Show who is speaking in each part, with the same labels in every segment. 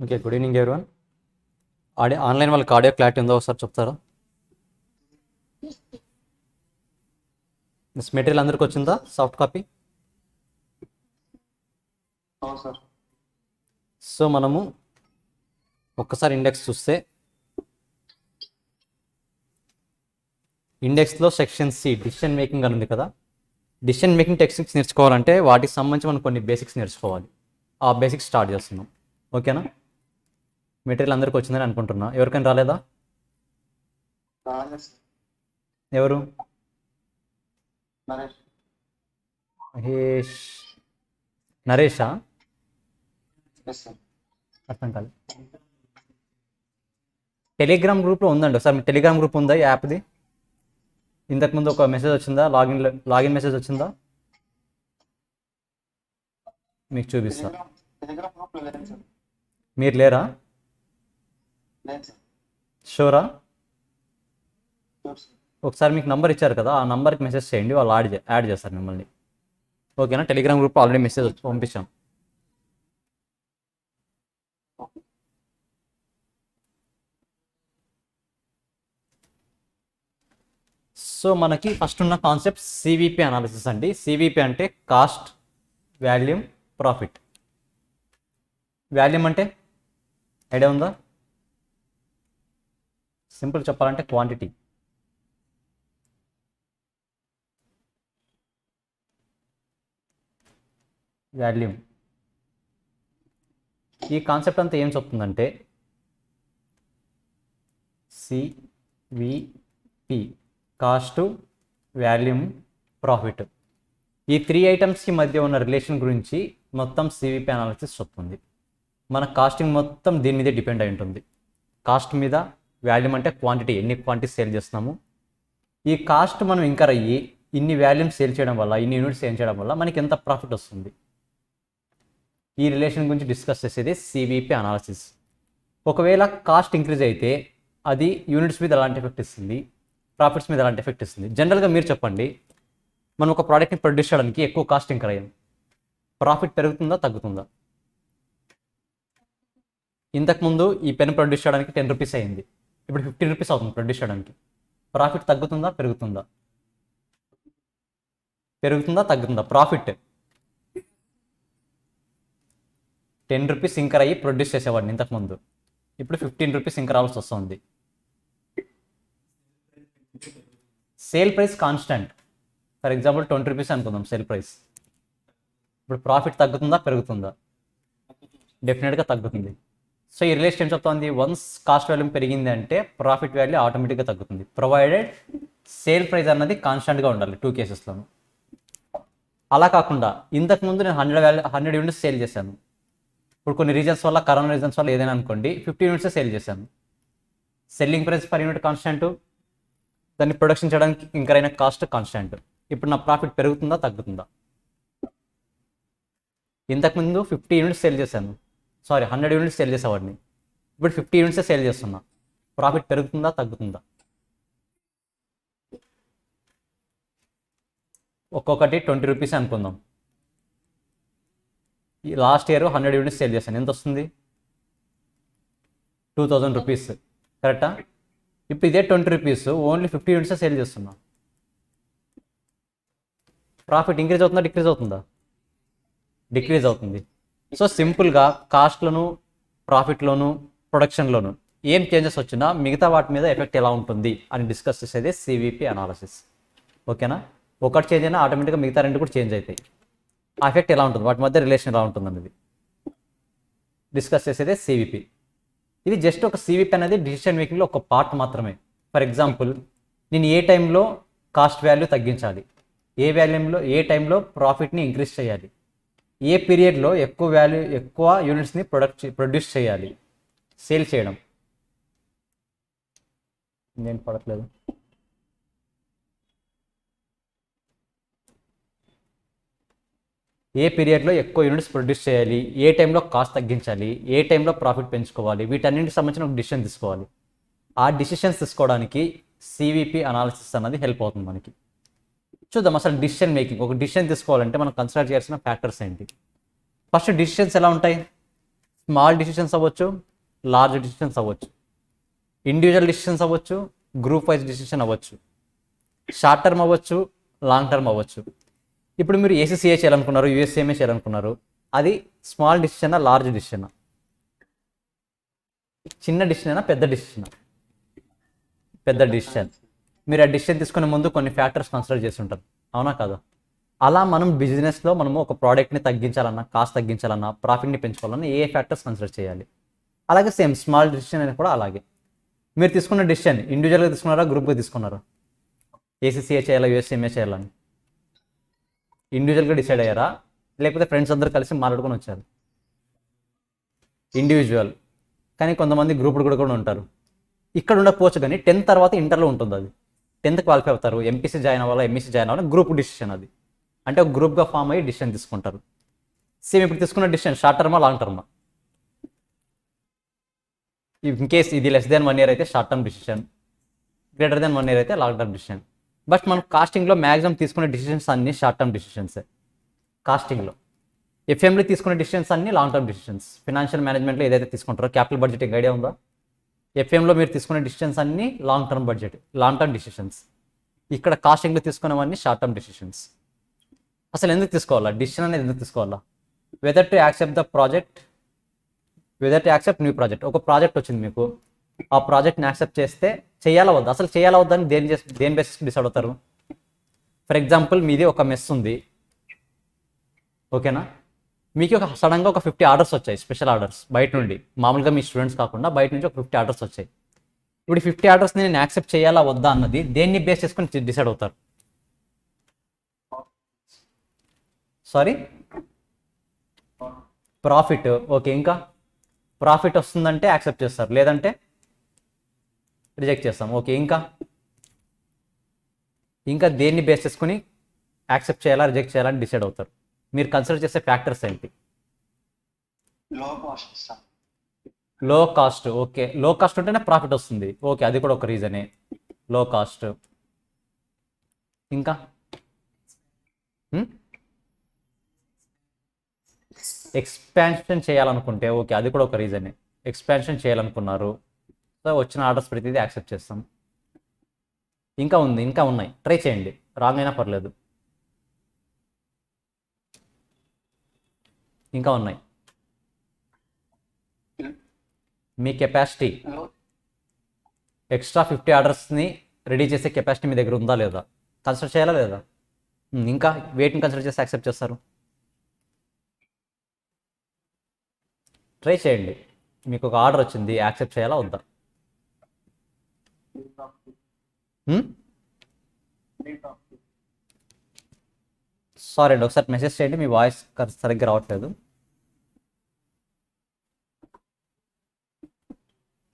Speaker 1: Okay, good evening everyone. Online వాళ్ళకి audio clarity ఉందో ఒకసారి చెప్తారా? దిస్ మెటీరియల్ అందరికి వచ్చిందా సాఫ్ట్ కాపీ?
Speaker 2: అవును సార్.
Speaker 1: సో మనము ఒక్కసారి ఇండెక్స్ చూస్తే ఇండెక్స్లో సెక్షన్ సి డిసిషన్ మేకింగ్ అని ఉంది కదా. డిసిషన్ మేకింగ్ టెక్నిక్స్ నేర్చుకోవాలంటే వాటికి సంబంధించి మనం కొన్ని బేసిక్స్ నేర్చుకోవాలి. ఆ బేసిక్స్ స్టార్ట్ చేస్తున్నాం. ఓకేనా? మెటీరియల్ అందరికి వచ్చిందని అనుకుంటున్నా. ఎవరికైనా రాలేదా?
Speaker 2: రాజేష్
Speaker 1: ఎవరు?
Speaker 2: నరేష్
Speaker 1: మహేష్, నరేషా?
Speaker 2: Yes sir.
Speaker 1: అర్థం కాలేదు. టెలిగ్రామ్ గ్రూప్లో ఉందండి. ఒకసారి మీ టెలిగ్రామ్ గ్రూప్ ఉందా ఈ యాప్ది? ఇంతకుముందు ఒక మెసేజ్ వచ్చిందా? లాగిన్ మెసేజ్ వచ్చిందా? మీకు చూపిస్తా.
Speaker 2: టెలిగ్రామ్ గ్రూప్లో లేదు సార్.
Speaker 1: మీరు లేరా?
Speaker 2: లేదు సార్.
Speaker 1: షూరా?
Speaker 2: Sure sir.
Speaker 1: ఒకసారి మీకు నంబర్ ఇచ్చారు కదా, ఆ నంబర్కి మెసేజ్ చేయండి, వాళ్ళు యాడ్ చేస్తారు మిమ్మల్ని. ఓకేనా? టెలిగ్రామ్ గ్రూప్ ఆల్రెడీ మెసేజ్ పంపించాం. సో మనకి ఫస్ట్ ఉన్న కాన్సెప్ట్ సివిపి అనాలిసిస్ అండి. సివిపి అంటే కాస్ట్, వాల్యూమ్, ప్రాఫిట్. వాల్యూమ్ అంటే ఐడియా ఉందా? సింపుల్ చెప్పాలంటే క్వాంటిటీ. వాల్యూమ్. ఈ కాన్సెప్ట్ అంతా ఏం చెప్తుందంటే సివిపి కాస్ట్, వాల్యూమ్, ప్రాఫిట్, ఈ 3 ఐటమ్స్కి మధ్య ఉన్న రిలేషన్ గురించి మొత్తం సివిపి అనాలిసిస్ చెప్తుంది. మన కాస్టింగ్ మొత్తం దీని మీదే డిపెండ్ అయి ఉంటుంది. కాస్ట్ మీద, వాల్యూమ్ అంటే క్వాంటిటీ, ఎన్ని క్వాంటిటీ సేల్ చేస్తున్నాము. ఈ కాస్ట్ మనం ఇంకర్ అయ్యి ఇన్ని వాల్యూమ్ సేల్ చేయడం వల్ల, ఇన్ని యూనిట్స్ సేల్ చేయడం వల్ల మనకి ఎంత ప్రాఫిట్ వస్తుంది, ఈ రిలేషన్ గురించి డిస్కస్ చేసేది సివిపి అనాలిసిస్. ఒకవేళ కాస్ట్ ఇంక్రీజ్ అయితే అది యూనిట్స్ మీద ఎలాంటి ఎఫెక్ట్ ఇస్తుంది, ప్రాఫిట్స్ మీద ఎలాంటి ఎఫెక్ట్ ఇస్తుంది? జనరల్గా మీరు చెప్పండి, మనం ఒక ప్రోడక్ట్ని ప్రొడ్యూస్ చేయడానికి ఎక్కువ కాస్ట్ ఇంకర్ అయ్యాం, ప్రాఫిట్ పెరుగుతుందా తగ్గుతుందా? ఇంతకుముందు ఈ పెన్ ప్రొడ్యూస్ చేయడానికి 10 రూపీస్ అయింది, ఇప్పుడు 15 రూపీస్ అవుతుంది ప్రొడ్యూస్ చేయడానికి. ప్రాఫిట్ తగ్గుతుందా పెరుగుతుందా? పెరుగుతుందా తగ్గుతుందా? ప్రాఫిట్ 10 రూపీస్ ఇంకర్ అయ్యి ప్రొడ్యూస్ చేసేవాడిని ఇంతకుముందు, ఇప్పుడు 15 రూపీస్ ఇంకర్ అవ్వాల్సి వస్తుంది. Sale price constant. For example 20 rupees అనుకుందాం సేల్ ప్రైస్. ఇప్పుడు ప్రాఫిట్ తగ్గుతుందా పెరుగుతుందా? డెఫినెట్గా తగ్గుతుంది. సో ఈ రిలేషన్ ఏం చెప్తుంది? వన్స్ కాస్ట్ వాల్యూమ్ పెరిగింది అంటే ప్రాఫిట్ వాల్యూ ఆటోమేటిక్గా తగ్గుతుంది, ప్రొవైడెడ్ సేల్ ప్రైస్ అన్నది కాన్స్టెంట్గా ఉండాలి 2 కేసెస్లోనూ. అలా కాకుండా ఇంతకుముందు నేను 100 యూనిట్స్ సేల్ చేశాను, ఇప్పుడు కొన్ని రీజన్స్ వల్ల, కరోనా రీజన్స్ వల్ల ఏదైనా అనుకోండి 50 యూనిట్స్ సేల్ చేశాను. Selling price per unit constant, దాన్ని ప్రొడక్షన్ చేయడానికి ఇంకరైన కాస్ట్ కాన్స్టెంట్. ఇప్పుడు నా ప్రాఫిట్ పెరుగుతుందా తగ్గుతుందా? ఇంతకుముందు 50 యూనిట్స్ సేల్ చేశాను, 100 యూనిట్స్ సేల్ చేసేవాడిని, ఇప్పుడు 50 యూనిట్సే సేల్ చేస్తున్నా, ప్రాఫిట్ పెరుగుతుందా తగ్గుతుందా? ఒక్కొక్కటి 20 రూపీస్ అనుకుందాం. ఈ లాస్ట్ ఇయర్ 100 యూనిట్స్ సేల్ చేశాను, ఎంత వస్తుంది? 2000 రూపీస్. కరెక్టా? ఇప్పుడు ఇదే 20 రూపీస్ ఓన్లీ 50 యూనిట్సే సేల్ చేస్తున్నా, ప్రాఫిట్ ఇంక్రీజ్ అవుతుందా డిక్రీజ్ అవుతుందా? డిక్రీజ్ అవుతుంది. సో సింపుల్గా కాస్ట్లోను, ప్రాఫిట్లోను, ప్రొడక్షన్లోను ఏం చేంజెస్ వచ్చినా మిగతా వాటి మీద ఎఫెక్ట్ ఎలా ఉంటుంది అని డిస్కస్ చేసేది సివిపి అనాలిసిస్. ఓకేనా? ఒకటి చేంజ్ అయినా ఆటోమేటిక్గా మిగతా రెండు కూడా చేంజ్ అవుతాయి. ఆ ఎఫెక్ట్ ఎలా ఉంటుంది, వాటి మధ్య రిలేషన్ ఎలా ఉంటుంది అనేది డిస్కస్ చేసేదే సివిపి. ఇది జస్ట్ ఒక సివిపి అనేది డిసిషన్ మేకింగ్లో ఒక పార్ట్ మాత్రమే. ఫర్ ఎగ్జాంపుల్, నేను ఏ టైంలో కాస్ట్ వాల్యూ తగ్గించాలి, ఏ టైంలో ప్రాఫిట్ని ఇంక్రీజ్ చేయాలి, ఏ పీరియడ్లో ఎక్కువ యూనిట్స్ని ప్రొడ్యూస్ చేయాలి, సేల్ చేయడం. నేను పడట్లేదు. ఏ పీరియడ్లో ఎక్కువ యూనిట్స్ ప్రొడ్యూస్ చేయాలి, ఏ టైంలో కాస్ట్ తగ్గించాలి, ఏ టైంలో ప్రాఫిట్ పెంచుకోవాలి, వీటన్నింటికి సంబంధించిన ఒక డిసిషన్ తీసుకోవాలి. ఆ డిసిషన్స్ తీసుకోవడానికి సివిపి అనాలిసిస్ అన్నది హెల్ప్ అవుతుంది మనకి. చూద్దాం అసలు డిసిషన్ మేకింగ్. ఒక డిసిషన్ తీసుకోవాలంటే మనం కన్సిడర్ చేయాల్సిన ఫ్యాక్టర్స్ ఏంటి? ఫస్ట్ డిసిషన్స్ ఎలా ఉంటాయి? స్మాల్ డిసిషన్స్ అవ్వచ్చు, లార్జ్ డిసిషన్స్ అవ్వచ్చు, ఇండివిజువల్ డిసిషన్స్ అవ్వచ్చు, గ్రూప్ వైజ్ డిసిషన్ అవ్వచ్చు, షార్ట్ టర్మ్ అవ్వచ్చు, లాంగ్ టర్మ్ అవ్వచ్చు. ఇప్పుడు మీరు ఏసీసీఏ చేయాలనుకున్నారు, యూఎస్ఏఎంఏ చేయాలనుకున్నారు, అది స్మాల్ డిసిషనా, లార్జ్ డిసిషనా, చిన్న డిసిషనా, పెద్ద డిసిషనా? పెద్ద డిసిషన్. మీరు ఆ డిసిషన్ తీసుకునే ముందు కొన్ని ఫ్యాక్టర్స్ కన్సిడర్ చేసి ఉంటారు, అవునా కదా? అలా మనం బిజినెస్లో మనము ఒక ప్రోడక్ట్ని తగ్గించాలన్నా, కాస్ట్ తగ్గించాలన్నా, ప్రాఫిట్ని పెంచుకోవాలన్నా ఏ ఫ్యాక్టర్స్ కన్సిడర్ చేయాలి? అలాగే సేమ్ స్మాల్ డిసిషన్ అనేది కూడా అలాగే. మీరు తీసుకున్న డిసిషన్ ఇండివిజువల్గా తీసుకున్నారా, గ్రూప్గా తీసుకున్నారా? ఏసీసీఏ చేయాలా, యూఎస్ఏఎంఏ చేయాలని ఇండివిజువల్గా డిసైడ్ అయ్యారా, లేకపోతే ఫ్రెండ్స్ అందరూ కలిసి మాట్లాడుకొని వచ్చారు? ఇండివిజువల్. కానీ కొంతమంది గ్రూపులు కూడా ఉంటారు. ఇక్కడ ఉండకపోవచ్చు, కానీ 10th తర్వాత ఇంటర్లో ఉంటుంది అది. 10th క్వాలిఫై అవుతారు, ఎంపీసీ జాయిన్ అవ్వాలా, ఎంఈసీ జాయిన్ అవ్వాలా, గ్రూప్ డిసిషన్ అది. అంటే ఒక గ్రూప్గా ఫామ్ అయ్యి డిసిషన్ తీసుకుంటారు. సేమ్ ఇప్పుడు తీసుకున్న డిసిషన్ షార్ట్ టర్మా, లాంగ్ టర్మా? ఇన్ కేస్ ఇది <1 year అయితే short term decision, greater than 1 year అయితే లాంగ్ టర్మ్ డిసిషన్. బట్ మనం కాస్టింగ్లో మ్యాక్సిమం తీసుకునే డిసిషన్స్ అన్ని షార్ట్ టర్మ్ డిసిషన్సే. కాస్టింగ్లో ఎఫ్ఎంలో తీసుకునే డిసిషన్స్ అన్ని లాంగ్ టర్మ్ డిసిషన్స్. ఫినాన్షియల్ మేనేజ్మెంట్లో ఏదైతే తీసుకుంటారో, క్యాపిటల్ బడ్జెటింగ్ ఐడియా ఉందా? ఎఫ్ఎంలో మీరు తీసుకునే డిసిషన్స్ అన్ని లాంగ్ టర్మ్ డిసిషన్స్. ఇక్కడ కాస్టింగ్లో తీసుకునేవన్నీ షార్ట్ టర్మ్ డిసిషన్స్. అసలు ఎందుకు తీసుకోవాలా డిసిషన్ అనేది? ఎందుకు తీసుకోవాలా? Weather to accept the project, weather to accept new project. ఒక ప్రాజెక్ట్ వచ్చింది మీకు, ఆ ప్రాజెక్ట్ని యాక్సెప్ట్ చేస్తే చేయాలా వద్దా? అసలు చేయాలా వద్దా అని దేని బేసిస్ డిసైడ్ అవుతారు? ఫర్ ఎగ్జాంపుల్ మీది ఒక మెస్ ఉంది, ఓకేనా? మీకు సడన్గా ఒక 50 ఆర్డర్స్ వచ్చాయి, స్పెషల్ ఆర్డర్స్ బయట నుండి, మామూలుగా మీ స్టూడెంట్స్ కాకుండా బయట నుంచి ఒక 50 ఆర్డర్స్ వచ్చాయి. ఇప్పుడు 50 ఆర్డర్స్ని నేను యాక్సెప్ట్ చేయాలా వద్దా అన్నది దేన్ని బేస్ చేసుకొని డిసైడ్ అవుతారు? Sorry, profit. ఓకే, ఇంకా ప్రాఫిట్ వస్తుందంటే యాక్సెప్ట్ చేస్తారు, లేదంటే రిజెక్ట్ చేస్తాం. ఓకే, ఇంకా దేన్ని బేస్ చేసుకుని యాక్సెప్ట్ చేయాలా, రిజెక్ట్ చేయాలని డిసైడ్ అవుతారు? మీరు కన్సిడర్ చేసే ఫ్యాక్టర్స్ ఏంటి?
Speaker 2: లో కాస్ట్ సార్.
Speaker 1: లో కాస్ట్. ఓకే, లో కాస్ట్ ఉంటేనే ప్రాఫిట్ వస్తుంది. ఓకే, అది కూడా ఒక రీజనే, లో కాస్ట్. ఇంకా ఎక్స్పాన్షన్ చేయాలనుకుంటే, ఓకే, అది కూడా ఒక రీజనే. ఎక్స్పాన్షన్ చేయాలనుకున్నారు, సో వచ్చిన ఆర్డర్స్ ప్రతిదీ యాక్సెప్ట్ చేస్తాం. ఇంకా ఉన్నాయి, ట్రై చేయండి, రాంగ్ అయినా పర్లేదు. ఇంకా ఉన్నాయి. మీ కెపాసిటీ, ఎక్స్ట్రా 50 ఆర్డర్స్ని రెడీ చేసే కెపాసిటీ మీ దగ్గర ఉందా లేదా? కన్సిడర్ చేయాలా లేదా? ఇంకా వెయిట్ని కన్సిడర్ చేసి యాక్సెప్ట్ చేస్తారు? ట్రై చేయండి. మీకు ఒక ఆర్డర్ వచ్చింది, యాక్సెప్ట్ చేయాలా వద్దా? సారీ అండి, ఒకసారి మెసేజ్ చేయండి, మీ వాయిస్ సరిగ్గా రావట్లేదు.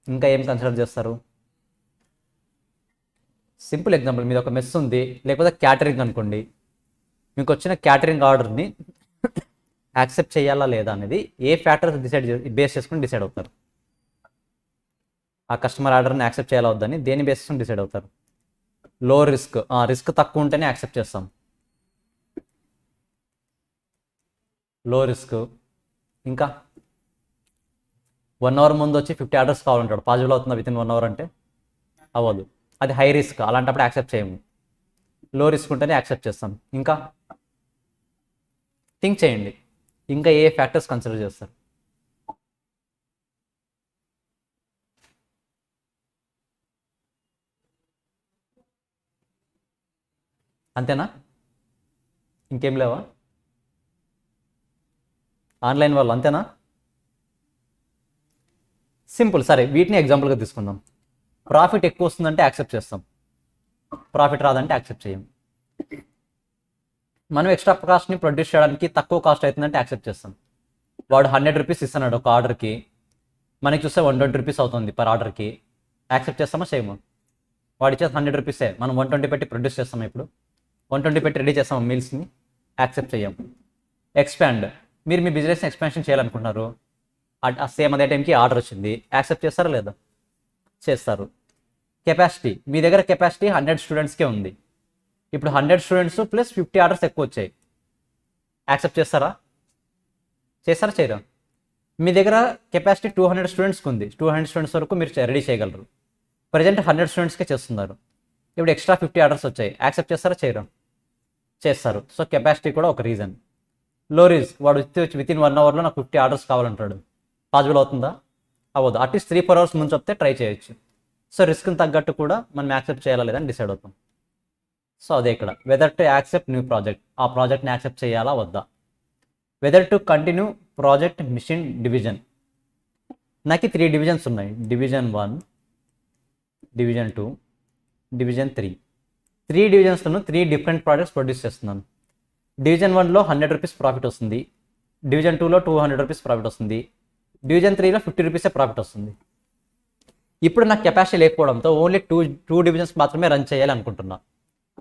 Speaker 1: ఇంకా ఏం కన్సిడర్ చేస్తారు? సింపుల్ ఎగ్జాంపుల్, మీద ఒక మెస్ ఉంది, లేకపోతే క్యాటరింగ్ అనుకోండి. మీకు వచ్చిన క్యాటరింగ్ ఆర్డర్ని యాక్సెప్ట్ చేయాలా లేదా అనేది ఏ ఫ్యాక్టర్స్ బేస్ చేసుకుని డిసైడ్ అవుతారు? ఆ కస్టమర్ ఆర్డర్ని యాక్సెప్ట్ చేయాలా వద్దని దేని బేస్ చేసుకుని డిసైడ్ అవుతారు? లో రిస్క్. రిస్క్ తక్కువ ఉంటేనే యాక్సెప్ట్ చేస్తాం. లో రిస్క్. ఇంకా 1 hour ముందు వచ్చి 50 ఆర్డర్స్ కావాలంటాడు, పాజిబుల్ అవుతుందా విత్ ఇన్ 1 hour అంటే? అవ్వదు, అది హై రిస్క్, అలాంటప్పుడు యాక్సెప్ట్ చేయము. లో రిస్క్ ఉంటేనే యాక్సెప్ట్ చేస్తాం. ఇంకా థింక్ చేయండి, ఇంకా ఏ ఫ్యాక్టర్స్ కన్సిడర్ చేస్తారు? అంతేనా? ఇంకేం లేవా? ఆన్లైన్ వాళ్ళు అంతేనా? సింపుల్. సరే, వీటిని ఎగ్జాంపుల్గా తీసుకుందాం. ప్రాఫిట్ ఎక్కువ వస్తుందంటే యాక్సెప్ట్ చేస్తాం, ప్రాఫిట్ రాదంటే యాక్సెప్ట్ చేయం. మనం ఎక్స్ట్రా కాస్ట్ని ప్రొడ్యూస్ చేయడానికి తక్కువ కాస్ట్ అవుతుందంటే యాక్సెప్ట్ చేస్తాం. వాడు 100 రూపీస్ ఇస్తున్నాడు ఒక ఆర్డర్కి, మనకి చూస్తే 120 రూపీస్ అవుతుంది పర్ ఆర్డర్కి. యాక్సెప్ట్ చేస్తామా చేయము? వాడు ఇచ్చేది 100 రూపీసే, మనం 120 పెట్టి ప్రొడ్యూస్ చేస్తాం. ఇప్పుడు 120 పెట్టి రెడీ చేస్తాం మీల్స్ని, యాక్సెప్ట్ చేయం. ఎక్స్పాండ్, మీరు మీ బిజినెస్ని ఎక్స్పాన్షన్ చేయాలనుకుంటున్నారు, సేమ్ అదే టైంకి ఆర్డర్ వచ్చింది, యాక్సెప్ట్ చేస్తారా లేదా? చేస్తారు. కెపాసిటీ, మీ దగ్గర కెపాసిటీ 100 స్టూడెంట్స్కే ఉంది, ఇప్పుడు 100 స్టూడెంట్స్ ప్లస్ 50 ఆర్డర్స్ ఎక్కువ వచ్చాయి, యాక్సెప్ట్ చేస్తారా చేయరా? మీ దగ్గర కెపాసిటీ 200 స్టూడెంట్స్కి ఉంది. 200 స్టూడెంట్స్ వరకు మీరు రెడీ చేయగలరు. ప్రజెంట్ 100 స్టూడెంట్స్కే చేస్తున్నారు. ఇప్పుడు ఎక్స్ట్రా 50 ఆర్డర్స్ వచ్చాయి. యాక్సెప్ట్ చేస్తారా చేయరా? చేస్తారు. సో కెపాసిటీ కూడా ఒక రీజన్. లో రిస్క్, వాడు వచ్చి వితిన్ 1 అవర్లో నాకు 50 ఆర్డర్స్ కావాలంటాడు. పాసిబుల్ అవుతుందా? అవ్వదు. అట్లీస్ట్ 3-4 అవర్స్ ముందు చెప్తే ట్రై చేయొచ్చు. సో రిస్క్ని తగ్గట్టు కూడా మనం యాక్సెప్ట్ చేయాలా లేదని డిసైడ్ అవుతాం. సో అదే ఇక్కడ whether to accept new project, ఆ ప్రాజెక్ట్ని యాక్సెప్ట్ చేయాలా వద్దా. Whether to continue project mission division. నాకు 3 డివిజన్స్ ఉన్నాయి. Division 1, division 2, division 3. 3 డివిజన్స్లో 3 డిఫరెంట్ ప్రాజెక్ట్స్ ప్రొడ్యూస్ చేస్తున్నాను. డివిజన్ 1లో 100 రూపీస్ ప్రాఫిట్ వస్తుంది. డివిజన్ 2లో 200 రూపీస్ ప్రాఫిట్ వస్తుంది. డివిజన్ 3లో 50 రూపీసే ప్రాఫిట్ వస్తుంది. ఇప్పుడు నాకు కెపాసిటీ లేకపోవడంతో ఓన్లీ టూ డివిజన్స్ మాత్రమే రన్ చేయాలి అనుకుంటున్నా.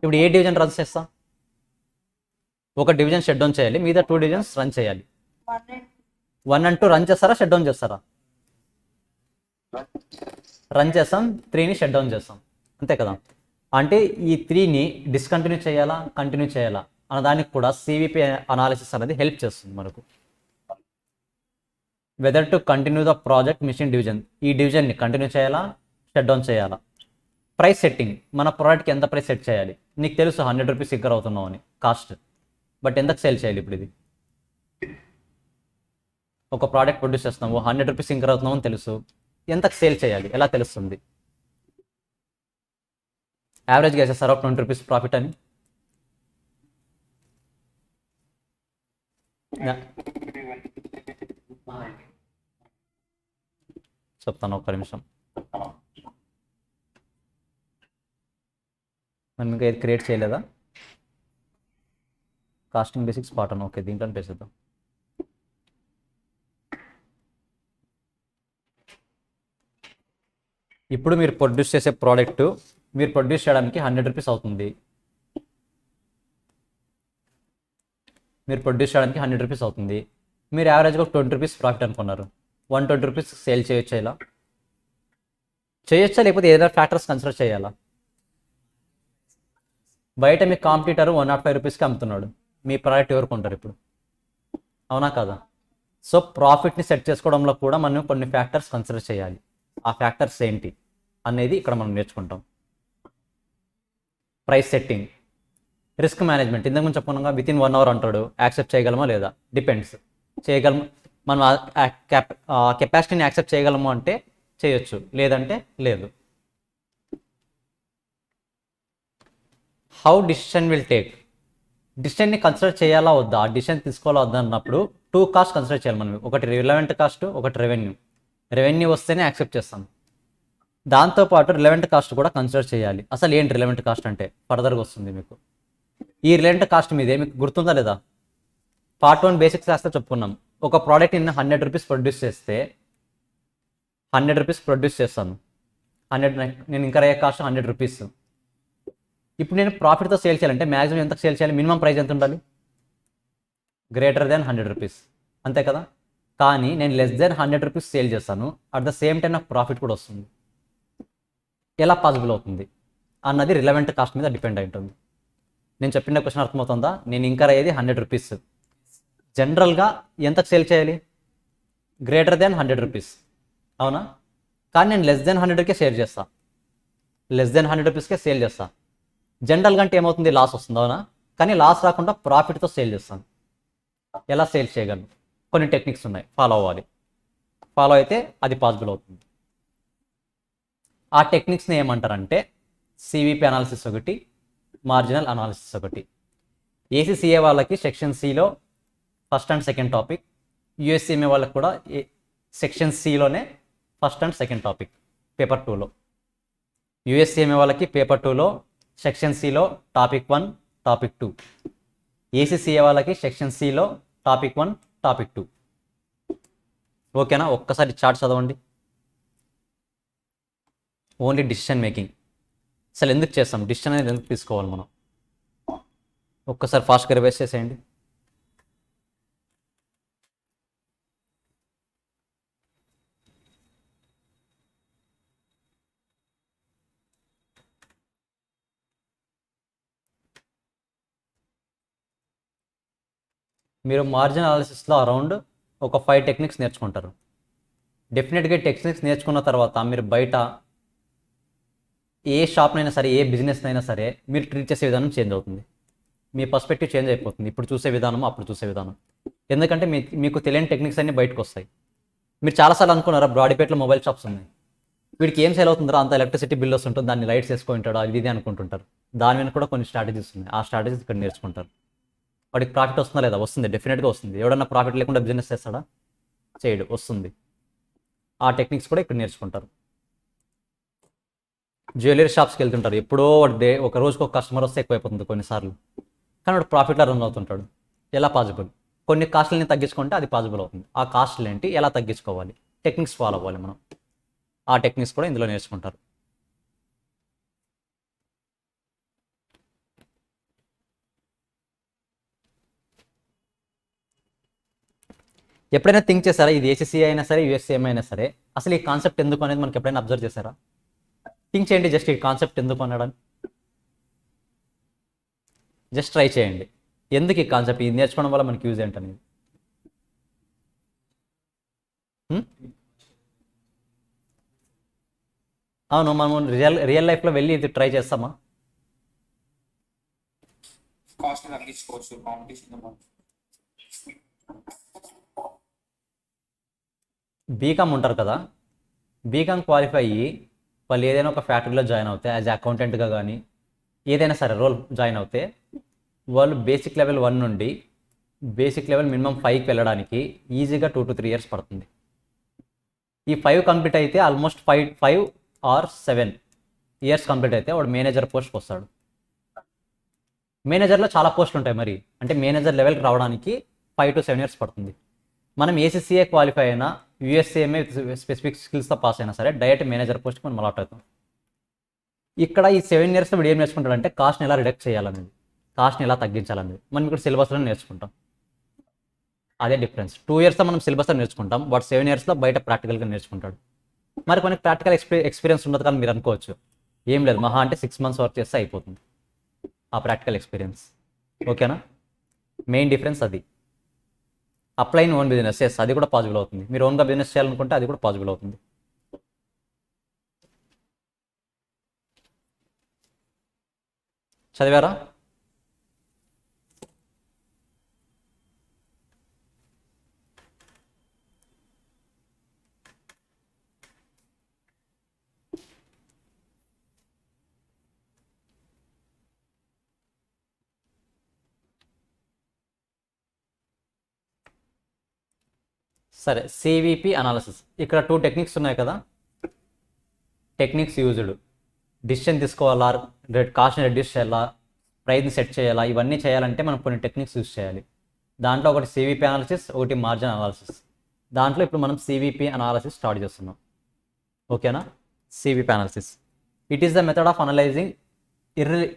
Speaker 1: ఇప్పుడు ఏ డివిజన్ రన్ చేస్తా? ఒక డివిజన్ షట్ డౌన్ చేయాలి, మిగతా 2 డివిజన్స్ రన్ చేయాలి. 1 and 2 రన్ చేస్తారా, షట్ డౌన్ చేస్తారా? రన్ చేస్తాం, 3ని షట్ డౌన్ చేస్తాం, అంతే కదా. అంటే ఈ 3ని డిస్కంటిన్యూ చేయాలా, కంటిన్యూ చేయాలా అన్న దానికి కూడా సివిపి అనాలిసిస్ అనేది హెల్ప్ చేస్తుంది మనకు. Whether to continue the project mission division, ఈ డివిజన్ని కంటిన్యూ చేయాలా, షట్ డౌన్ చేయాలా. ప్రైస్ సెట్టింగ్, మన ప్రోడక్ట్కి ఎంత ప్రైస్ సెట్ చేయాలి. నీకు తెలుసు 100 రూపీస్ దగ్గర అవుతున్నావు అని కాస్ట్, బట్ ఎంతకు సేల్ చేయాలి. ఇప్పుడు ఇది ఒక ప్రోడక్ట్ ప్రొడ్యూస్ చేస్తున్నావు, 100 రూపీస్ ఇంకర్ అవుతున్నావు అని తెలుసు, ఎంతకు సేల్ చేయాలి ఎలా తెలుస్తుంది? యావరేజ్గా వేసేస్తారా 20 రూపీస్ ప్రాఫిట్ అని? చెప్తాను ఒక్క నిమిషం. మనం ఇంకా ఏది క్రియేట్ చేయలేదా? కాస్టింగ్ బేసిక్స్ పాటను, ఓకే దీంట్లో పేసేద్దాం. ఇప్పుడు మీరు ప్రొడ్యూస్ చేసే ప్రోడక్ట్ మీరు ప్రొడ్యూస్ చేయడానికి 100 రూపీస్ అవుతుంది. మీరు ప్రొడ్యూస్ చేయడానికి 100 రూపీస్ అవుతుంది. మీరు యావరేజ్గా 20 రూపీస్ ప్రాఫిట్ అనుకున్నారు. 120 రూపీస్ సేల్ చేయొచ్చా? ఇలా చేయొచ్చా, లేకపోతే ఏదైనా ఫ్యాక్టర్స్ కన్సిడర్ చేయాలా? బయట మీ కాంపిటీటర్ 105 రూపీస్కి అమ్ముతున్నాడు, మీ ప్రోడక్ట్ ఎవరు కొంటారు ఇప్పుడు? అవునా కదా? సో ప్రాఫిట్ని సెట్ చేసుకోవడంలో కూడా మనం కొన్ని ఫ్యాక్టర్స్ కన్సిడర్ చేయాలి. ఆ ఫ్యాక్టర్స్ ఏంటి అనేది ఇక్కడ మనం నేర్చుకుంటాం. Price setting, risk management. ఇంతకు ముందు చెప్పుకున్నాగా వితిన్ 1 అవర్ అంటాడు, యాక్సెప్ట్ చేయగలమా లేదా? డిపెండ్స్. చేయగలము, మనం కెపాసిటీని యాక్సెప్ట్ చేయగలము అంటే చేయొచ్చు, లేదంటే లేదు. హౌ డిసిషన్ విల్ టేక్, డిసిషన్ని కన్సిడర్ చేయాలా వద్దా, ఆ డిసిషన్ తీసుకోవాలా వద్దా అన్నప్పుడు 2 కాస్ట్ కన్సిడర్ చేయాలి మనం. ఒకటి రిలవెంట్ కాస్ట్, ఒకటి రెవెన్యూ. రెవెన్యూ వస్తేనే యాక్సెప్ట్ చేస్తాం. దాంతోపాటు రిలవెంట్ కాస్ట్ కూడా కన్సిడర్ చేయాలి. అసలు ఏంటి రిలవెంట్ కాస్ట్ అంటే ఫర్దర్గా వస్తుంది మీకు. ఈ రిలవెంట్ కాస్ట్ మీదే మీకు గుర్తుందా లేదా? పార్ట్ 1 బేసిక్స్ రాస్తే చెప్పుకున్నాం. ఒక ప్రోడక్ట్ నేను 100 రూపీస్ ప్రొడ్యూస్ చేస్తే 100 రూపీస్ ప్రొడ్యూస్ చేస్తాను. 100 నేను ఇంకా అయ్యే కాస్ట్ 100 రూపీస్. ఇప్పుడు నేను ప్రాఫిట్తో సేల్ చేయాలంటే మ్యాక్సిమం ఎంత సేల్ చేయాలి? మినిమం ప్రైస్ ఎంత ఉండాలి? గ్రేటర్ దాన్ 100 రూపీస్, అంతే కదా. కానీ నేను లెస్ దాన్ 100 రూపీస్ సేల్ చేస్తాను, అట్ ద సేమ్ టైం నాకు ప్రాఫిట్ కూడా వస్తుంది. ఎలా పాసిబుల్ అవుతుంది అన్నది రిలవెంట్ కాస్ట్ మీద డిపెండ్ అయి ఉంటుంది. నేను చెప్పిన క్వశ్చన్ అర్థమవుతుందా? నేను ఇంకర్ అయ్యేది 100 రూపీస్, జనరల్గా ఎంతకు సేల్ చేయాలి? గ్రేటర్ దాన్ 100 రూపీస్, అవునా? కానీ నేను లెస్ దాన్ 100కే సేల్ చేస్తా, లెస్ దాన్ 100 రూపీస్కే సేల్ చేస్తా. జనరల్గా అంటే ఏమవుతుంది? లాస్ వస్తుంది, అవునా? కానీ లాస్ రాకుండా ప్రాఫిట్తో సేల్ చేస్తాను. ఎలా సేల్ చేయగలను? కొన్ని టెక్నిక్స్ ఉన్నాయి, ఫాలో అవ్వాలి. ఫాలో అయితే అది పాసిబుల్ అవుతుంది. ఆ టెక్నిక్స్ని ఏమంటారంటే సివిపి అనాలిసిస్ ఒకటి, మార్జినల్ అనాలిసిస్ ఒకటి. ఏసీసీఏ వాళ్ళకి సెక్షన్ సిలో first and second topic, USCMA వాళ్ళకి కూడా సెక్షన్ సిలోనే first and second topic paper 2లో. యూఎస్సీఎంఏ వాళ్ళకి పేపర్ 2లో సెక్షన్ సిలో టాపిక్ 1, టాపిక్ 2. ఏసీసీఏ వాళ్ళకి సెక్షన్ సిలో టాపిక్ 1, టాపిక్ 2. ఓకేనా? ఒక్కసారి చార్ట్ చదవండి. Only decision making. అసలు ఎందుకు చేస్తాం డిసిషన్ అనేది, ఎందుకు తీసుకోవాలి మనం? ఒక్కసారి ఫాస్ట్గా రివైజ్ చేసేయండి. మీరు మార్జిన్ అనాలిసిస్లో అరౌండ్ ఒక 5 టెక్నిక్స్ నేర్చుకుంటారు. డెఫినెట్గా టెక్నిక్స్ నేర్చుకున్న తర్వాత మీరు బయట ఏ షాప్నైనా సరే, ఏ బిజినెస్ అయినా సరే మీరు ట్రీట్ చేసే విధానం చేంజ్ అవుతుంది. మీ పర్స్పెక్టివ్ చేంజ్ అయిపోతుంది. ఇప్పుడు చూసే విధానం, అప్పుడు చూసే విధానం. ఎందుకంటే మీకు తెలియని టెక్నిక్స్ అన్నీ బయటకు వస్తాయి. మీరు చాలాసార్లు అనుకున్నారా, బ్రాడీపేటలో మొబైల్ షాప్స్ ఉన్నాయి, వీడికి ఏం సేల్ అవుతుందో అంత ఎలక్ట్రిసిటీ బిల్ వస్తుంటుంది, దాన్ని లైట్స్ వేసుకుంటాడు, అది ఇది అనుకుంటుంటారు. దాని మీద కూడా కొన్ని స్ట్రాటజీస్ ఉన్నాయి. ఆ స్ట్రాటజీస్ ఇక్కడ నేర్చుకుంటారు. వాడికి ప్రాఫిట్ వస్తుందా లేదా? వస్తుంది, డెఫినెట్గా వస్తుంది. ఎవడన్నా ప్రాఫిట్ లేకుండా బిజినెస్ చేస్తాడా? చేయడు, వస్తుంది. ఆ టెక్నిక్స్ కూడా ఇక్కడ నేర్చుకుంటారు. జ్యువెలరీ షాప్స్కి వెళ్తుంటారు, ఎప్పుడో ఒక రోజుకి ఒక కస్టమర్ వస్తే ఎక్కువైపోతుంది కొన్నిసార్లు, కానీ వాడు ప్రాఫిట్లో రన్ అవుతుంటాడు. ఎలా పాసిబుల్? కొన్ని కాస్ట్లని తగ్గించుకుంటే అది పాసిబుల్ అవుతుంది. ఆ కాస్ట్లు ఏంటి, ఎలా తగ్గించుకోవాలి, టెక్నిక్స్ ఫాలో అవ్వాలి మనం. ఆ టెక్నిక్స్ కూడా ఇందులో నేర్చుకుంటారు. ఎప్పుడైనా థింక్ చేశారా, ఇది ఏసీసీ అయినా సరే, యూఎస్ఏఎం అయినా సరే, అసలు ఈ కాన్సెప్ట్ ఎందుకు అనేది మనకి ఎప్పుడైనా అబ్జర్వ్ చేశారా? థింక్ చేయండి, జస్ట్ ఈ కాన్సెప్ట్ ఎందుకు అనడానికి. జస్ట్ ట్రై చేయండి, ఎందుకు ఈ కాన్సెప్ట్, ఇది నేర్చుకోవడం వల్ల మనకి యూజ్ ఏంటనేది. అవును, మనం రియల్ లైఫ్లో వెళ్ళి ఇది ట్రై చేస్తామా?
Speaker 3: కాస్ట్ తగ్గించుకోవచ్చు కాంపిటీషన్.
Speaker 1: బీకామ్ ఉంటారు కదా, బీకామ్ క్వాలిఫై అయ్యి వాళ్ళు ఏదైనా ఒక ఫ్యాక్టరీలో జాయిన్ అవుతే, యాజ్ అకౌంటెంట్గా కానీ ఏదైనా సరే రోల్ జాయిన్ అవుతే, వాళ్ళు బేసిక్ లెవెల్ 1 నుండి బేసిక్ లెవెల్ మినిమం 5కి వెళ్ళడానికి ఈజీగా 2 to 3 years పడుతుంది. ఈ 5 కంప్లీట్ అయితే ఆల్మోస్ట్ 5 or 7 years కంప్లీట్ అయితే వాడు మేనేజర్ పోస్ట్కి వస్తాడు. మేనేజర్లో చాలా పోస్టులు ఉంటాయి, మరి అంటే మేనేజర్ లెవెల్కి రావడానికి 5 to 7 years పడుతుంది. మనం ఏసీసీఏ క్వాలిఫై అయినా, యూఎస్ఏఎంఏ స్పెసిఫిక్ స్కిల్స్తో పాస్ అయినా సరే డైరెక్ట్ మేనేజర్ పోస్ట్కి మనం అలాట్ అవుతాం. ఇక్కడ ఈ 7 years వీడు ఏం నేర్చుకుంటాడంటే కాస్ట్ని ఎలా రిడక్ట్ చేయాలనేది, కాస్ట్ని ఎలా తగ్గించాలనేది మనం ఇక్కడ సిలబస్లో నేర్చుకుంటాం. అదే డిఫరెన్స్. 2 yearsతో మనం సిలబస్లో నేర్చుకుంటాం, బట్ 7 yearsలో బయట ప్రాక్టికల్గా నేర్చుకుంటాడు. మరి కొన్ని ప్రాక్టికల్ ఎక్స్పీరియన్స్ ఉండదు కానీ మీరు అనుకోవచ్చు, ఏం లేదు మహా అంటే 6 months వర్క్ చేస్తే అయిపోతుంది ఆ ప్రాక్టికల్ ఎక్స్పీరియన్స్. ఓకేనా? మెయిన్ డిఫరెన్స్ అది. Apply in own business, yes, అది కూడా పాసిబుల్ అవుతుంది. మీరు ఓన్గా బిజినెస్ చేయాలనుకుంటే అది కూడా పాసిబుల్ అవుతుంది. చదివారా? సరే, సివిపి అనాలిసిస్. ఇక్కడ 2 టెక్నిక్స్ ఉన్నాయి కదా. టెక్నిక్స్ యూజ్డ్, డిసిషన్ తీసుకోవాలా, కాస్ట్ని రెడ్యూస్ చేయాలా, ప్రైస్ని సెట్ చేయాలా, ఇవన్నీ చేయాలంటే మనం కొన్ని టెక్నిక్స్ యూజ్ చేయాలి. దాంట్లో ఒకటి సివిపి అనాలిసిస్, ఒకటి మార్జిన్ అనాలిసిస్. దాంట్లో ఇప్పుడు మనం సివిపి అనాలిసిస్ స్టార్ట్ చేస్తున్నాం. ఓకేనా? CVP analysis, it is the method of analysing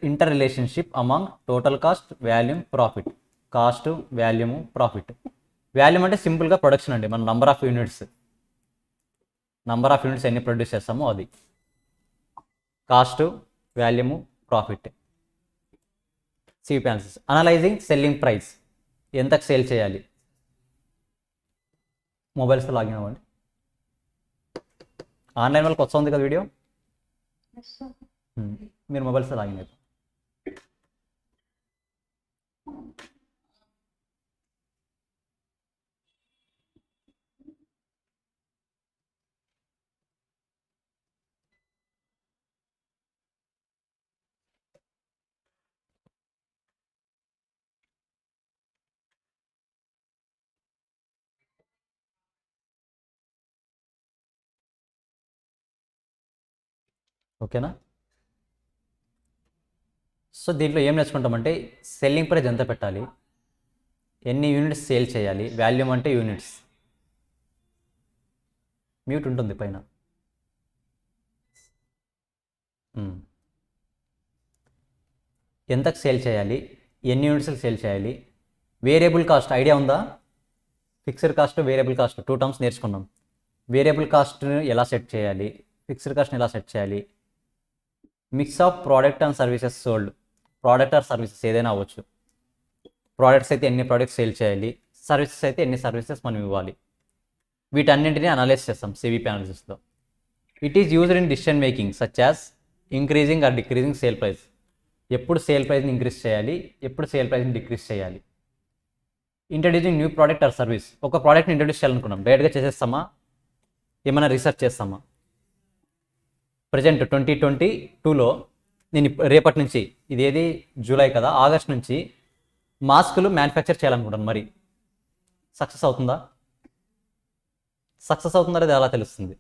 Speaker 1: inter relationship among total cost, volume, profit. Cost, volume, profit. Volume అంటే సింపుల్గా ప్రొడక్షన్ అండి, మన నంబర్ ఆఫ్ యూనిట్స్ ఎన్ని ప్రొడ్యూస్ చేస్తామో అది. Cost, volume, profit. CVP analysis. Analysing selling price, ఎంతకు sale చేయాలి. మొబైల్స్తో login అవ్వండి. ఆన్లైన్ వాళ్ళకి వస్తుంది కదా వీడియో, మీరు మొబైల్స్తో లాగిన్ అవుతారు. ఓకేనా? సో దీంట్లో ఏం నేర్చుకుంటామంటే సెల్లింగ్ ప్రైస్ ఎంత పెట్టాలి, ఎన్ని యూనిట్స్ సేల్ చేయాలి, వాల్యూమ్ అంటే యూనిట్స్. మ్యూట్ ఉంటుంది పైన. ఎంతకు సేల్ చేయాలి, ఎన్ని యూనిట్స్కి సేల్ చేయాలి, వేరియబుల్ కాస్ట్ ఐడియా ఉందా? Fixed cost, variable cost 2 terms నేర్చుకున్నాం. వేరియబుల్ కాస్ట్ని ఎలా సెట్ చేయాలి, ఫిక్స్డ్ కాస్ట్ని ఎలా సెట్ చేయాలి. Mix of product and services sold, product or services ఏదైనా అవ్వచ్చు. ప్రోడక్ట్స్ అయితే ఎన్ని ప్రోడక్ట్స్ సేల్ చేయాలి, సర్వీసెస్ అయితే ఎన్ని సర్వీసెస్ మనం ఇవ్వాలి, వీటన్నింటినీ అనలైజ్ చేస్తాం సివిపి అనాలిసిస్లో. It is used in decision making such as increasing or decreasing sale price. ఎప్పుడు సేల్ ప్రైస్ని ఇంక్రీజ్ చేయాలి, ఎప్పుడు సేల్ ప్రైస్ని డిక్రీజ్ చేయాలి. Introducing new product or service. ఒక ప్రోడక్ట్ని ఇంట్రడ్యూస్ చేయాలనుకున్నాం, డైరెక్ట్గా చేసేస్తామా, ఏమైనా రీసెర్చ్ చేస్తామా? ప్రజెంట్ 2022లో నేను రేపటి నుంచి, ఇదేది జూలై కదా, ఆగస్ట్ నుంచి మాస్కులు మ్యానుఫ్యాక్చర్ చేయాలనుకుంటాను. మరి సక్సెస్ అవుతుందా? సక్సెస్ అవుతుందా లేదా ఎలా తెలుస్తుంది?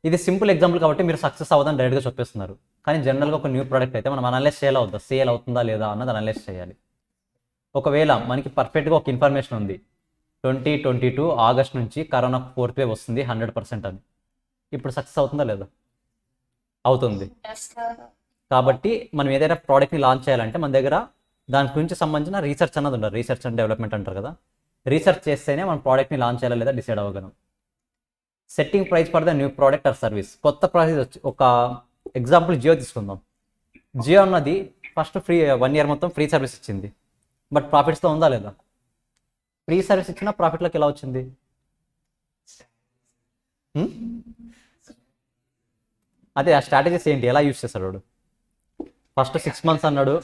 Speaker 1: ఇది సింపుల్ ఎగ్జాంపుల్ కాబట్టి మీరు సక్సెస్ అవ్వదని డైరెక్ట్గా చెప్పేస్తున్నారు. కానీ జనరల్గా ఒక న్యూ ప్రోడక్ట్ అయితే మనం అనలైజ్ చేయాలా వద్దా, సేల్ అవుతుందా లేదా అన్నది అనలైజ్ చేయాలి. ఒకవేళ మనకి పర్ఫెక్ట్గా ఒక ఇన్ఫర్మేషన్ ఉంది, 2022 ఆగస్ట్ నుంచి కరోనా 4th వేవ్ వస్తుంది 100% అని, ఇప్పుడు సక్సెస్ అవుతుందా లేదా? అవుతుంది. కాబట్టి మనం ఏదైనా ప్రోడక్ట్ని లాంచ్ చేయాలంటే మన దగ్గర దాని గురించి సంబంధించిన రీసెర్చ్ అన్నది ఉండాలి. రీసెర్చ్ అండ్ డెవలప్మెంట్ అంటారు కదా, రీసెర్చ్ చేస్తేనే మనం ప్రోడక్ట్ని లాంచ్ చేయాలా లేదా డిసైడ్ అవ్వగలం. Setting price for the new product or service. కొత్త ప్రైస్ వచ్చి, ఒక ఎగ్జాంపుల్ జియో తీసుకుందాం. జియో అన్నది ఫస్ట్ ఫ్రీ 1 year మొత్తం ఫ్రీ సర్వీస్ ఇచ్చింది, బట్ ప్రాఫిట్స్లో ఉందా లేదా? ఫ్రీ సర్వీస్ ఇచ్చినా ప్రాఫిట్లోకి ఎలా వచ్చింది? అదే ఆ స్ట్రాటజీస్ ఏంటి, ఎలా యూస్ చేస్తాడు వాడు? ఫస్ట్ 6 months అన్నాడు.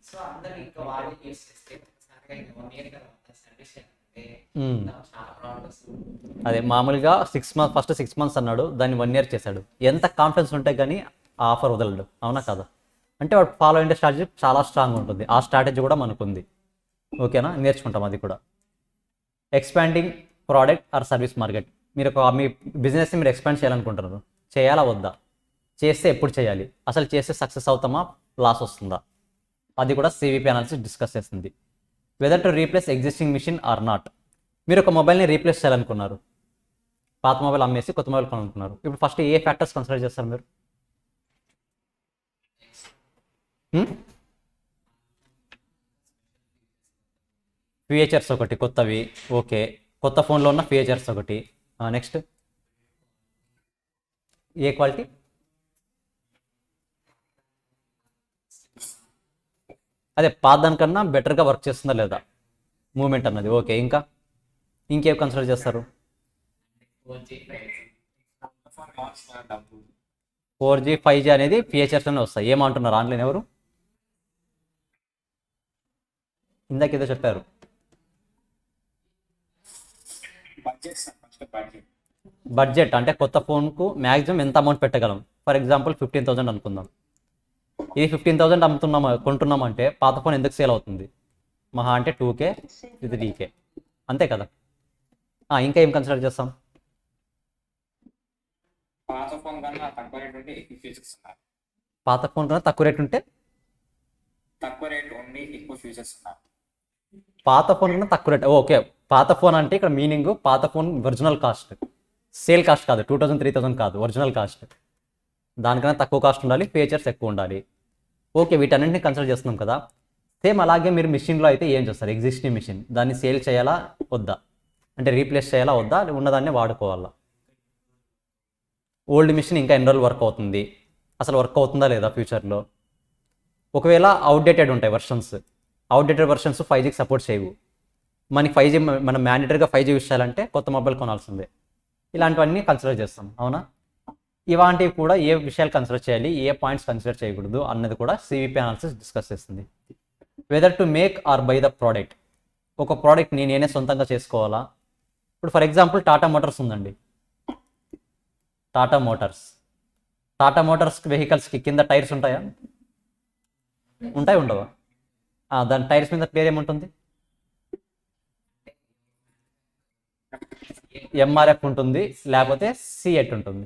Speaker 3: సో అందరూ ఇంకా వాళ్ళు యూస్ చేస్తే వన్ ఇయర్ తర్వాత సర్వీస్ చాలా ప్రాబ్లమ్స్.
Speaker 1: అదే మామూలుగా 6 months, ఫస్ట్ 6 months అన్నాడు, దాన్ని 1 year చేశాడు. ఎంత కాన్ఫిడెన్స్ ఉంటే కానీ ఆ ఆఫర్ వదలడు, అవునా కదా? అంటే వాడు ఫాలో అయ్యే స్ట్రాటజీ చాలా స్ట్రాంగ్ ఉంటుంది. ఆ స్ట్రాటజీ కూడా మనకు ఉంది, ఓకేనా? నేర్చుకుంటాం అది కూడా. Expanding product or service market. మీరు మీ బిజినెస్ని మీరు ఎక్స్పాండ్ చేయాలనుకుంటున్నారు, చేయాలా వద్దా? చేస్తే ఎప్పుడు చేయాలి? అసలు చేస్తే సక్సెస్ అవుతామా, లాస్ వస్తుందా? అది కూడా సివిపి అనాలిసిస్ డిస్కస్ చేస్తుంది. Whether to replace existing mission or not. మీరు ఒక మొబైల్ని రీప్లేస్ చేయాలనుకున్నారు, పాత మొబైల్ అమ్మేసి కొత్త మొబైల్ కొనుక్కున్నారు. ఇప్పుడు ఫస్ట్ ఏ ఫ్యాక్టర్స్ కన్సిడర్ చేస్తారు మీరు? ఫీచర్స్ ఒకటి కొత్తవి, ఓకే. కొత్త ఫోన్లో ఉన్న ఫీచర్స్ ఒకటి. నెక్స్ట్ ఏ క్వాలిటీ? అదే పాత దానికన్నా బెటర్గా వర్క్ చేస్తుందా లేదా, మూమెంట్ అన్నది, ఓకే. ఇంకా ఇంకేం కన్సిడర్ చేస్తారు? 4G 5G అనేది ఫీచర్స్లోనే వస్తాయి. ఏమంటున్నారు ఆన్లైన్ ఎవరు? ఇందాక ఏదో చెప్పారు. బడ్జెట్ అంటే కొత్త ఫోన్కు మ్యాక్సిమం ఎంత అమౌంట్ పెట్టగలం. ఫర్ ఎగ్జాంపుల్ 15,000 అనుకుందాం. ఇది 15,000 అమ్ముతున్నాము కొంటున్నామంటే పాత ఫోన్ ఎందుకు సేల్ అవుతుంది? మహా అంటే 2K, ఇది 3K, అంతే కదా? ఇంకా ఏం కన్సిడర్ చేస్తాం?
Speaker 3: పాత ఫోన్ కన్నా తక్కువ రేట్ ఉంటే ఎక్కువ ఫీచర్స్ ఉన్నాయి.
Speaker 1: పాత ఫోన్ కన్నా తక్కువ రేట్ ఉంటే
Speaker 3: తక్కువ రేట్ ఉండి ఎక్కువ ఫీచర్స్ ఉన్నాయి.
Speaker 1: పాత ఫోన్ కన్నా తక్కువ రేట్, ఓకే. పాత ఫోన్ అంటే ఇక్కడ మీనింగ్ పాత phone original cost, sale cost కాదు, 2,000 3,000 కాదు, ఒరిజినల్ కాస్ట్. దానికన్నా తక్కువ కాస్ట్ ఉండాలి, ఫీచర్స్ ఎక్కువ ఉండాలి, ఓకే. వీటన్నింటినీ కన్సిడర్ చేస్తున్నాం కదా. సేమ్ అలాగే మీరు మిషన్లో అయితే ఏం చేస్తారు? ఎగ్జిస్టింగ్ మిషన్ దాన్ని సేల్ చేయాలా వద్దా, అంటే రీప్లేస్ చేయాలా వద్దా, ఉన్నదాన్ని వాడుకోవాలా? ఓల్డ్ మిషన్ ఇంకా ఎన్ని రోజులు వర్క్ అవుతుంది, అసలు వర్క్ అవుతుందా లేదా ఫ్యూచర్లో? ఒకవేళ అవుట్డేటెడ్ ఉంటాయి వర్షన్స్, అవుట్డేటెడ్ వర్షన్స్ 5Gకి సపోర్ట్ చేయవు. మనకి 5G, మనం మ్యాండేటరీగా 5G యూస్ చేయాలంటే కొత్త మొబైల్ కొనాల్సిందే. ఇలాంటివన్నీ కన్సిడర్ చేస్తాం, అవునా? ఇలాంటివి కూడా ఏ విషయాలు కన్సిడర్ చేయాలి, ఏ పాయింట్స్ కన్సిడర్ చేయకూడదు అన్నది కూడా సివిపి అనాలిసిస్ డిస్కస్ చేస్తుంది. Whether to make or buy the product. ఒక ప్రోడక్ట్ని నేనే సొంతంగా చేసుకోవాలా? ఇప్పుడు ఫర్ ఎగ్జాంపుల్ టాటా మోటార్స్ ఉందండి. టాటా మోటార్స్ వెహికల్స్కి కింద టైర్స్ ఉంటాయా? ఉంటాయి, ఉండవా? దాని టైర్స్ మీద పేరు ఏముంటుంది? ఎంఆర్ఎఫ్ ఉంటుంది, లేకపోతే C8 ఉంటుంది.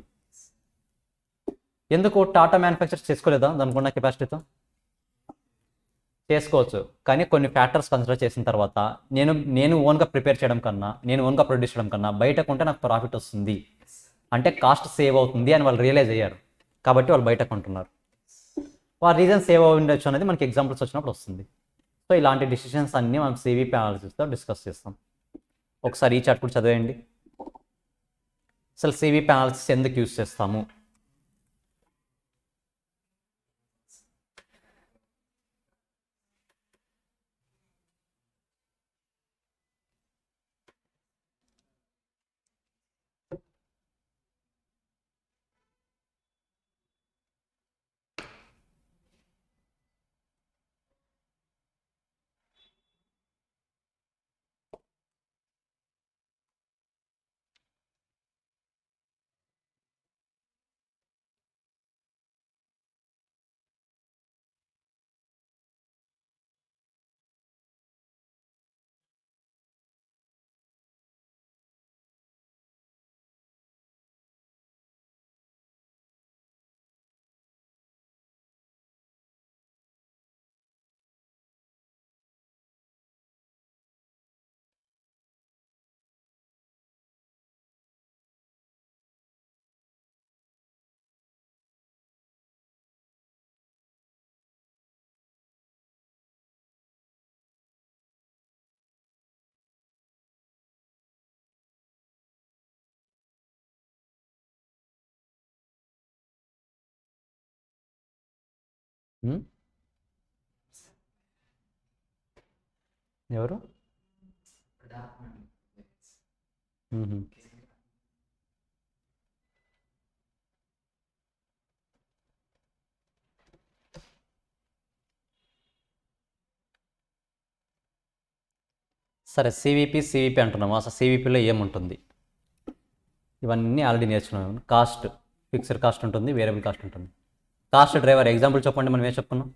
Speaker 1: ఎందుకు టాటా మ్యానుఫ్యాక్చర్ చేసుకోలేదా దానికున్న కెపాసిటీతో? చేసుకోవచ్చు, కానీ కొన్ని ఫ్యాక్టర్స్ కన్సిడర్ చేసిన తర్వాత నేను ఓన్గా ప్రిపేర్ చేయడం కన్నా, నేను ఓన్గా ప్రొడ్యూస్ చేయడం కన్నా బయట కొంటే నాకు ప్రాఫిట్ వస్తుంది, అంటే కాస్ట్ సేవ్ అవుతుంది అని వాళ్ళు రియలైజ్ అయ్యారు, కాబట్టి వాళ్ళు బయట కొంటున్నారు. ఆ రీజన్ సేవ్ అవ్వ ఉండొచ్చు అనేది మనకి ఎగ్జాంపుల్స్ వచ్చినప్పుడు వస్తుంది. సో ఇలాంటి డిసిషన్స్ అన్నీ మనం సివిపి అనాలిసిస్తో డిస్కస్ చేస్తాం. ఒకసారి ఈ చార్ట్ కూడా చదివేయండి. అసలు సివిపి అనాలిసిస్ ఎందుకు యూస్ చేస్తాము? ఉమ్? ఎవరు? మ్మ్. సరే, సివిపి అంటున్నాము. అసలు సివిపిలో ఏముంటుంది? ఇవన్నీ ఆల్రెడీ నేర్చుకున్నాము. కాస్ట్, ఫిక్స్డ్ కాస్ట్ ఉంటుంది, వేరియబుల్ కాస్ట్ ఉంటుంది. కాస్ట్ డ్రైవర్ ఎగ్జాంపుల్ చెప్పండి, మనం ఏం చెప్పుకున్నాం?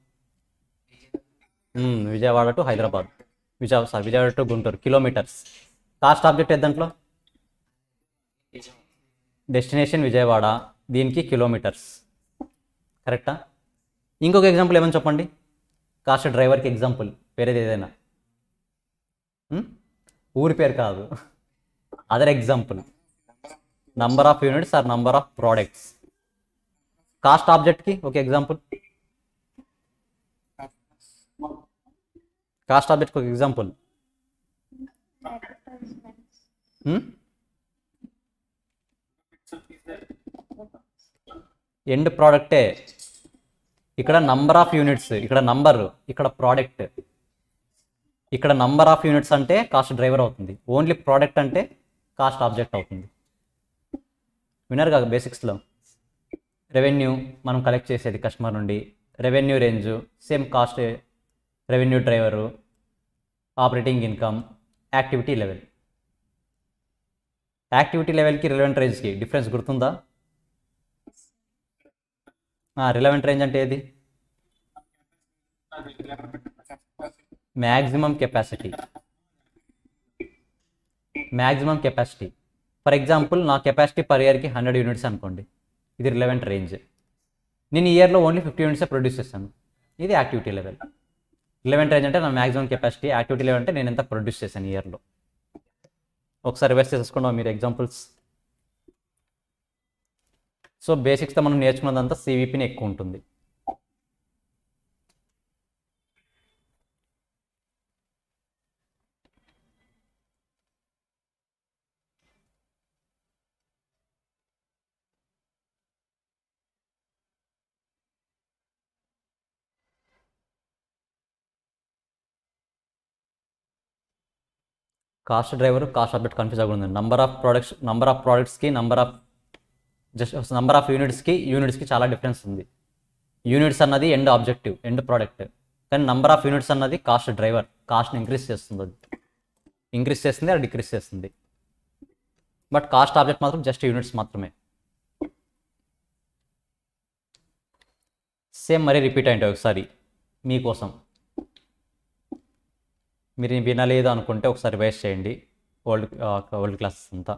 Speaker 1: Vijayawada to Hyderabad, Vijayawada to Guntur kilometres. Cost object ఏది దాంట్లో? డెస్టినేషన్ విజయవాడ, దీనికి కిలోమీటర్స్. కరెక్టా? ఇంకొక ఎగ్జాంపుల్ ఏమని చెప్పండి, కాస్ట్ డ్రైవర్కి ఎగ్జాంపుల్ వేరేది ఏదైనా. ఊరి పేరు కాదు, other example. Number of units or number of products. Cost ఆబ్జెక్ట్కి ఒక ఎగ్జాంపుల్. కాస్ట్ ఆబ్జెక్ట్కి ఒక ఎగ్జాంపుల్. ఎండ్ ప్రోడక్టే. ఇక్కడ నంబర్ ఆఫ్ యూనిట్స్, ఇక్కడ నంబర్, ఇక్కడ ప్రోడక్ట్. ఇక్కడ నంబర్ ఆఫ్ యూనిట్స్ అంటే కాస్ట్ డ్రైవర్ అవుతుంది, ఓన్లీ ప్రోడక్ట్ అంటే కాస్ట్ ఆబ్జెక్ట్ అవుతుంది. విన్నారు కాదు బేసిక్స్లో. రెవెన్యూ మనం కలెక్ట్ చేసేది కస్టమర్ నుండి, revenue range same cost, revenue driver, operating income, activity level. Activity లెవెల్కి రిలవెంట్ రేంజ్కి డిఫరెన్స్ గుర్తుందా? రిలవెంట్ రేంజ్ అంటే ఏది? Maximum capacity. Maximum capacity. For example నా కెపాసిటీ పర్ ఇయర్కి 100 యూనిట్స్ అనుకోండి, ఇది రిలవెంట్ రేంజ్. నేను ఈ ఇయర్లో ఓన్లీ 50 యూనిట్సే ప్రొడ్యూస్ చేస్తాను, ఇది యాక్టివిటీ లెవెల్. రిలవెంట్ రేంజ్ అంటే నా మ్యాక్సిమం కెపాసిటీ, యాక్టివిటీ లెవెల్ అంటే నేను ఎంత ప్రొడ్యూస్ చేశాను ఈ ఇయర్లో. ఒకసారి రివైజ్ చేసుకోండి మీరు ఎగ్జాంపుల్స్. సో బేసిక్స్తో మనం నేర్చుకున్నదంతా సివిపిని ఎక్కువ ఉంటుంది. Cost driver, cost object confuse అవ్వకుండా ఉంది. నంబర్ ఆఫ్ ప్రోడక్ట్స్కి నంబర్ ఆఫ్ యూనిట్స్కి చాలా డిఫరెన్స్ ఉంది. యూనిట్స్ అన్నది ఎండ్ ఆబ్జెక్టివ్, ఎండ్ ప్రోడక్ట్. కానీ నంబర్ ఆఫ్ యూనిట్స్ అన్నది కాస్ట్ డ్రైవర్, కాస్ట్ని ఇంక్రీజ్ చేస్తుంది. అది అది డిక్రీజ్ చేస్తుంది. బట్ కాస్ట్ ఆబ్జెక్ట్ మాత్రం జస్ట్ యూనిట్స్ మాత్రమే. సేమ్ మరీ రిపీట్ అయింటే ఒకసారి మీకోసం. మీరు వినలేదు అనుకుంటే ఒకసారి రివైజ్ చేయండి. ఓల్డ్ క్లాసెస్ అంతా,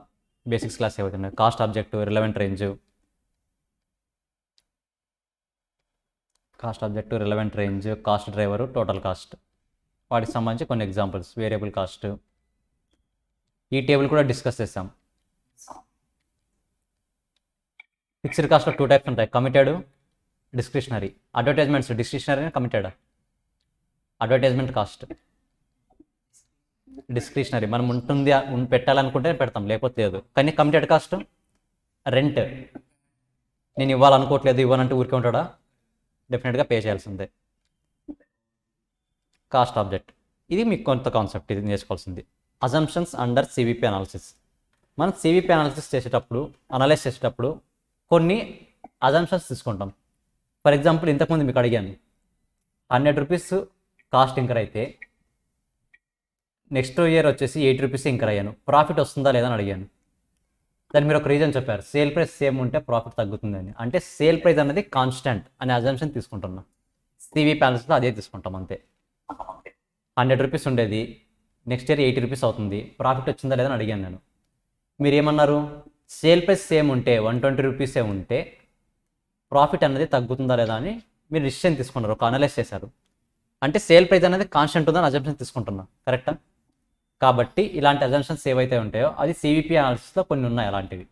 Speaker 1: బేసిక్స్ క్లాస్ ఏవైతున్నాయి. Cost object, relevant range, cost driver, total cost. వాటికి సంబంధించి కొన్ని ఎగ్జాంపుల్స్. వేరియబుల్ కాస్ట్, ఈ టేబుల్ కూడా డిస్కస్ చేసాం. ఫిక్స్డ్ కాస్ట్లో 2 టైప్స్ ఉంటాయి, committed, discretionary. Advertisements discretionary, committed. Advertisement cost discretionary, మనం పెట్టాలనుకుంటే పెడతాం, లేకపోతే లేదు. కానీ కమిటెడ్ కాస్ట్, రెంట్. నేను ఇవ్వాలనుకోవట్లేదు, ఇవ్వనంటే ఊరికే ఉంటాడా? డెఫినెట్గా పే చేయాల్సిందే. కాస్ట్ ఆబ్జెక్ట్, ఇది మీకు కొంత కాన్సెప్ట్, ఇది నేర్చుకోవాల్సింది. Assumptions under CVP analysis. మనం సివిపి అనలైజ్ చేసేటప్పుడు కొన్ని అజంప్షన్స్ తీసుకుంటాం. ఫర్ ఎగ్జాంపుల్ ఇంతకుముందు మీకు అడిగాను, 100 రూపీస్ కాస్ట్ ఇంకర్ అయితే నెక్స్ట్ ఇయర్ వచ్చేసి 80 రూపీస్ ఇంకర్ అయ్యాను, ప్రాఫిట్ వస్తుందా లేదా అని అడిగాను. దానికి మీరు ఒక రీజన్ చెప్పారు, సేల్ ప్రైస్ సేమ్ ఉంటే ప్రాఫిట్ తగ్గుతుందని. అంటే సేల్ ప్రైస్ అనేది కాన్స్టెంట్ అనే అజంప్షన్ తీసుకుంటున్నా. సివిపి అనాలిసిస్లో అదే తీసుకుంటాం అంతే. 100 రూపీస్ ఉండేది, నెక్స్ట్ ఇయర్ 80 రూపీస్ అవుతుంది, ప్రాఫిట్ వచ్చిందా లేదా అని అడిగాను నేను. మీరు ఏమన్నారు? సేల్ ప్రైస్ సేమ్ ఉంటే 120 రూపీసే ఉంటే ప్రాఫిట్ అనేది తగ్గుతుందా లేదా అని మీరు డిసిషన్ తీసుకున్నారు, ఒక అనలైజ్ చేశారు. అంటే సేల్ ప్రైస్ అనేది కాన్స్టెంట్ ఉందని అజంప్షన్ తీసుకుంటున్నా, కరెక్టా? కాబట్టి ఇలాంటి అజంప్షన్స్ ఏవైతే ఉంటాయో అది సివిపి అనాలిసిస్లో కొన్ని ఉన్నాయి అలాంటివి.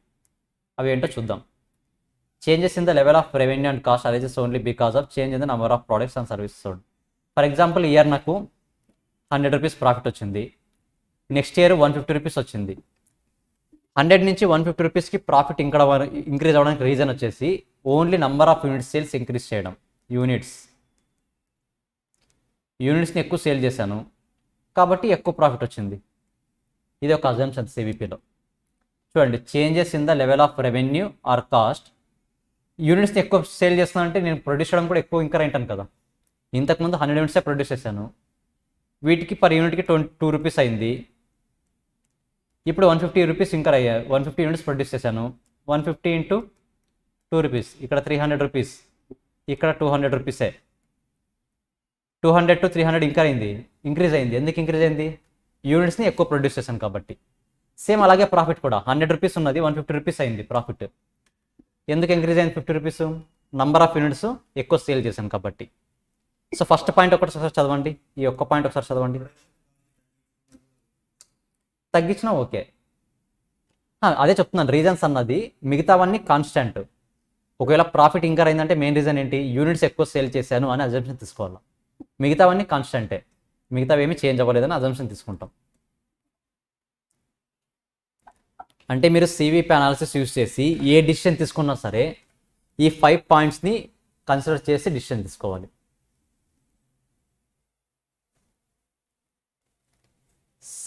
Speaker 1: అవి ఏంటో చూద్దాం. Changes in the level of revenue and cost arises only because of change in the number of products and services. For example year నాకు 100 రూపీస్ ప్రాఫిట్ వచ్చింది, నెక్స్ట్ ఇయర్ 150 రూపీస్ వచ్చింది. 100 నుంచి 150 రూపీస్కి ప్రాఫిట్ ఇంక్రీజ్ అవ్వడానికి రీజన్ వచ్చేసి only number of units sales increase చేయడం. Units యూనిట్స్ని ఎక్కువ sale చేశాను కాబట్టి ఎక్కువ ప్రాఫిట్ వచ్చింది. ఇది ఒక అజంప్షన్ సివిపిలో. చూడండి, changes in the level of revenue or cost. యూనిట్స్ని ఎక్కువ సేల్ చేస్తున్నా అంటే నేను ప్రొడ్యూస్ చేయడం కూడా ఎక్కువ ఇంకర్ అయింటాను కదా. ఇంతకుముందు 100 యూనిట్సే ప్రొడ్యూస్ చేశాను, వీటికి పర్ యూనిట్కి 2 రూపీస్ అయింది. ఇప్పుడు 150 రూపీస్ ఇంకర్ అయ్యాయి. 150 యూనిట్స్ ప్రొడ్యూస్ చేశాను, 150 ఇంటూ 2 రూపీస్, ఇక్కడ 300 రూపీస్, ఇక్కడ 200 రూపీసే. 200 to 300 ఇంక్రీజ్ అయింది. ఎందుకు ఇంక్రీజ్ అయింది? యూనిట్స్ని ఎక్కువ ప్రొడ్యూస్ చేశాను కాబట్టి. సేమ్ అలాగే ప్రాఫిట్ కూడా 100 రూపీస్ ఉన్నది 150 రూపీస్ అయింది ప్రాఫిట్. ఎందుకు ఇంక్రీజ్ అయింది 50 రూపీస్? నంబర్ ఆఫ్ యూనిట్స్ ఎక్కువ సేల్ చేశాను కాబట్టి. సో ఫస్ట్ పాయింట్ ఒకసారి చదవండి, ఈ ఒక్క పాయింట్ ఒకసారి చదవండి. తగ్గించినా ఓకే, అదే చెప్తున్నాను. రీజన్స్ అన్నది మిగతావన్నీ కాన్స్టెంట్. ఒకవేళ ప్రాఫిట్ ఇంకర్ అయిందంటే మెయిన్ రీజన్ ఏంటి? యూనిట్స్ ఎక్కువ సేల్ చేశాను అని అజంప్షన్ తీసుకోవాలి. మిగతావన్నీ కాన్స్టెంటే, మిగతావి ఏమి చేంజ్ అవ్వలేదని అజంప్షన్ తీసుకుంటాం. అంటే మీరు సివిపి అనాలిసిస్ యూస్ చేసి ఏ డిసిషన్ తీసుకున్నా సరే ఈ 5 పాయింట్స్ని కన్సిడర్ చేసి డిసిషన్ తీసుకోవాలి.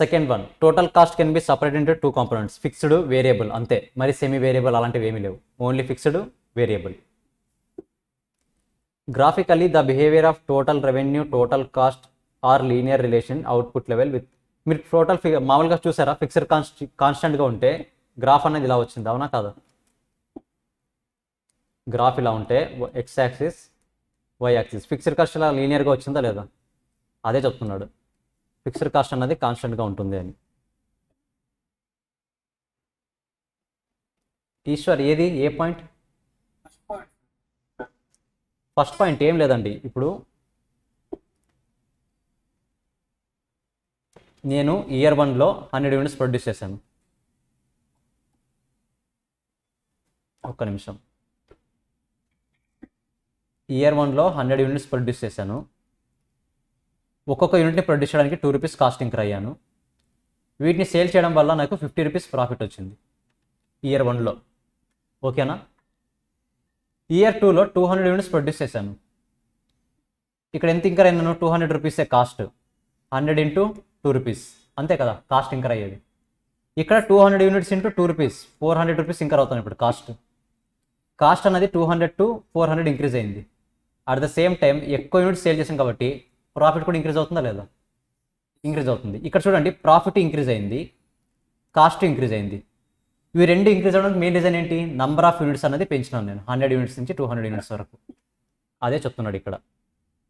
Speaker 1: Second one, total cost can be separate into 2 components, fixed, variable, అంతే. మరి సెమీ వేరియబుల్ అలాంటివి ఏమీ లేవు, only fixed, variable. Graphically the behaviour of total revenue, total cost are linear relation output level with. మీరు total మామూలుగా చూసారా, fixed కాన్స్టెంట్గా ఉంటే గ్రాఫ్ అనేది ఇలా వచ్చింది, అవునా కాదా? గ్రాఫ్ ఇలా ఉంటే X axis, Y axis. Fixed cost ఇలా లీనియర్గా వచ్చిందా లేదా? అదే చెప్తున్నాడు, ఫిక్స్డ్ కాస్ట్ అన్నది కాన్స్టెంట్గా ఉంటుంది అని. ఈశ్వర్ ఏది, ఏ పాయింట్? ఫస్ట్ పాయింట్ ఏం లేదండి. ఇప్పుడు నేను ఇయర్ 1లో 100 యూనిట్స్ ప్రొడ్యూస్ చేశాను. ఒక్క నిమిషం. ఇయర్ 1లో 100 యూనిట్స్ ప్రొడ్యూస్ చేశాను. ఒక్కొక్క యూనిట్ని ప్రొడ్యూస్ చేయడానికి 2 రూపీస్ కాస్ట్ ఇంకర్ అయ్యాను. వీటిని సేల్ చేయడం వల్ల నాకు 50 రూపీస్ ప్రాఫిట్ వచ్చింది ఇయర్ 1లో, ఓకేనా? ఇయర్ 2లో 200 యూనిట్స్ ప్రొడ్యూస్ చేశాను. ఇక్కడ ఎంత ఇంకర్ అయినాను? 200 రూపీసే కాస్ట్, 100 ఇంటూ 2 రూపీస్, అంతే కదా కాస్ట్ ఇంకర్ అయ్యేది. ఇక్కడ 200 units into 2 rupees, 400 rupees incur అవుతాను ఇప్పుడు కాస్ట్ అన్నది 200 to 400 ఇంక్రీజ్ అయింది. అట్ ద సేమ్ టైం ఎక్కువ యూనిట్స్ సేల్ చేసాం కాబట్టి ప్రాఫిట్ కూడా ఇంక్రీజ్ అవుతుందా లేదా? ఇంక్రీజ్ అవుతుంది. ఇక్కడ చూడండి, ప్రాఫిట్ ఇంక్రీజ్ అయింది, కాస్ట్ ఇంక్రీజ్ అయింది. ఇవి రెండు ఇంక్రీజ్ అవ్వడానికి మెయిన్ రీజన్ ఏంటి? నంబర్ ఆఫ్ యూనిట్స్ అనేది పెంచినాను నేను, 100 యూనిట్స్ నుంచి 200 యూనిట్స్ వరకు. అదే చెప్తున్నాడు ఇక్కడ.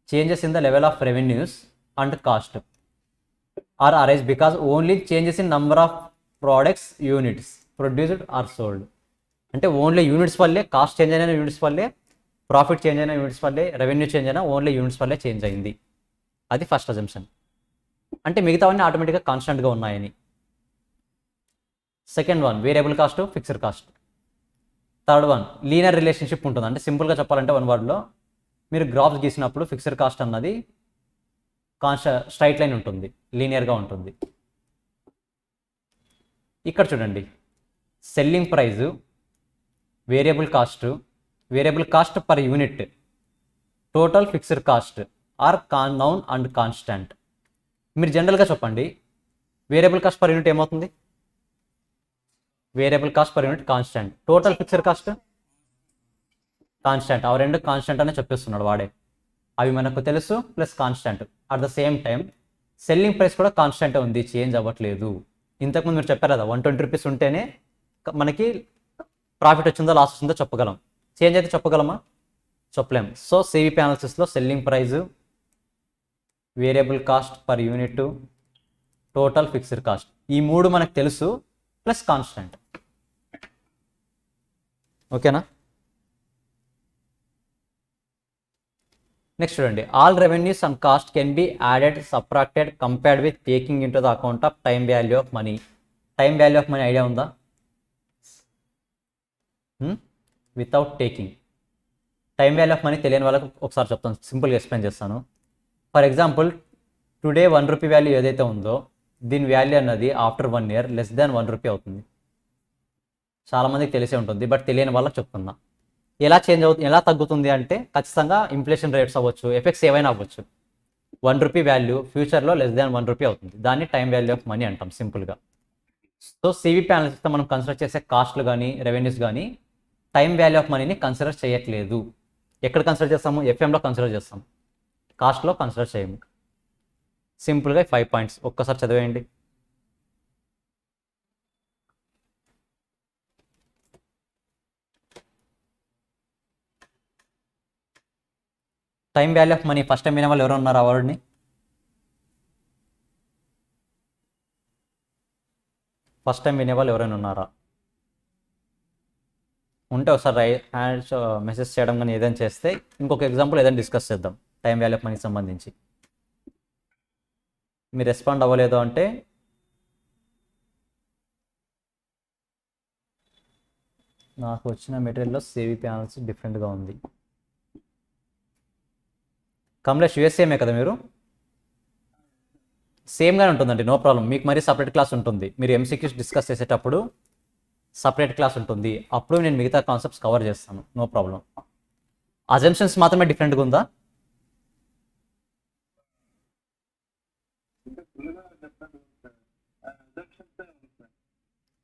Speaker 1: Changes in the level of revenues and cost are arise because only changes in number of products units produced or sold. అంటే ఓన్లీ యూనిట్స్ వల్లే, కాస్ట్ చేంజ్ అయిన యూనిట్స్ వల్లే, ప్రాఫిట్ చేంజ్ అయిన యూనిట్స్ వల్లే, రెవెన్యూ చేంజ్ అయినా only units వల్లే change అయింది. అది ఫస్ట్ అజంప్షన్. అంటే మిగతావన్నీ ఆటోమేటిక్గా కాన్స్టెంట్గా ఉన్నాయని. Second one, variable cost, fixed cost. Third one, linear relationship ఉంటుంది. అంటే సింపుల్గా చెప్పాలంటే వన్ వర్డ్లో, మీరు గ్రాఫ్స్ గీసినప్పుడు ఫిక్స్డ్ కాస్ట్ అన్నది స్ట్రైట్ లైన్ ఉంటుంది, లీనియర్గా ఉంటుంది. ఇక్కడ చూడండి, selling price, variable cost per unit, total fixed cost are known and constant. మీరు జనరల్గా చెప్పండి, వేరియబుల్ కాస్ట్ పర్ యూనిట్ ఏమవుతుంది? Variable cost per unit constant, total fixed cost constant. అవి రెండు కాన్స్టాంట్ అనే చెప్పేస్తున్నాడు వాడే, అవి మనకు తెలుసు, plus constant. At the same time selling price కూడా కాన్స్టాంటే ఉంది, చేంజ్ అవ్వట్లేదు. ఇంతకుముందు మీరు చెప్పారు కదా, 120 రూపీస్ ఉంటేనే మనకి ప్రాఫిట్ వచ్చిందో లాస్ వచ్చిందో చెప్పగలం, చేంజ్ అయితే చెప్పగలమా? చెప్పలేం. సో సివిపి అనాలిసిస్లో selling price, variable cost per unit, total fixed cost, ఈ మూడు మనకు తెలుసు, ప్లస్ కాన్స్టాంట్. ఓకేనా? నెక్స్ట్ చూడండి, all revenues and cost can be added, subtracted, compared with taking into the account of time value of money. Idea value of మనీ ఐడియా ఉందా? Without taking. Time value of money తెలియని వాళ్ళకి ఒకసారి చెప్తాను, సింపుల్గా ఎక్స్ప్లెయిన్ చేస్తాను. For example, today 1 rupee value ఏదైతే ఉందో దీని వాల్యూ అన్నది after 1 year less than 1 rupee అవుతుంది. చాలామందికి తెలిసే ఉంటుంది, బట్ తెలియని వాళ్ళకి చెప్తున్నా. ఎలా చేంజ్ అవుతుంది, ఎలా తగ్గుతుంది అంటే ఖచ్చితంగా ఇన్ఫ్లేషన్ రేట్స్ అవ్వచ్చు, ఎఫెక్ట్స్ ఏవైనా అవ్వచ్చు. రూపీ వాల్యూ ఫ్యూచర్లో <1 రూపీ అవుతుంది. దాన్ని టైం వాల్యూ ఆఫ్ మనీ అంటాం సింపుల్గా. సో సివిపి అనాలిసిస్తో మనం కన్సిడర్ చేసే కాస్ట్లు కానీ రెవెన్యూస్ కానీ టైం వాల్యూ ఆఫ్ మనీని కన్సిడర్ చేయట్లేదు. ఎక్కడ కన్సిడర్ చేస్తాము? ఎఫ్ఎంలో కన్సిడర్ చేస్తాం, కాస్ట్లో కన్సిడర్ చేయము. సింపుల్గా 5 పాయింట్స్ ఒక్కసారి చదివేయండి. Time value of money first time వినే వాళ్ళు ఎవరు ఉన్నారు? ఆ వర్డ్ని ఫస్ట్ టైం వినేవాళ్ళు ఎవరైనా ఉన్నారా? ఉంటే ఒకసారి హ్యాండ్స్ మెసేజ్ చేయడం కానీ ఏదైనా చేస్తే ఇంకొక ఎగ్జాంపుల్ ఏదైనా డిస్కస్ చేద్దాం టైం వాల్యూ ఆఫ్ మనీకి సంబంధించి. మీరు రెస్పాండ్ అవ్వలేదు అంటే నాకు వచ్చిన మెటీరియల్లో సివిపి అనాలిసిస్ డిఫరెంట్గా ఉంది. కమలేష్ యూఎస్ఏమే కదా మీరు? సేమ్గానే ఉంటుందండి, నో ప్రాబ్లం. మీకు మరీ సపరేట్ క్లాస్ ఉంటుంది. మీరు ఎంసీక్యూస్ డిస్కస్ చేసేటప్పుడు సపరేట్ క్లాస్ ఉంటుంది, అప్పుడు నేను మిగతా కాన్సెప్ట్స్ కవర్ చేస్తాను, నో ప్రాబ్లం. అజంప్షన్స్ మాత్రమే డిఫరెంట్గా ఉందా?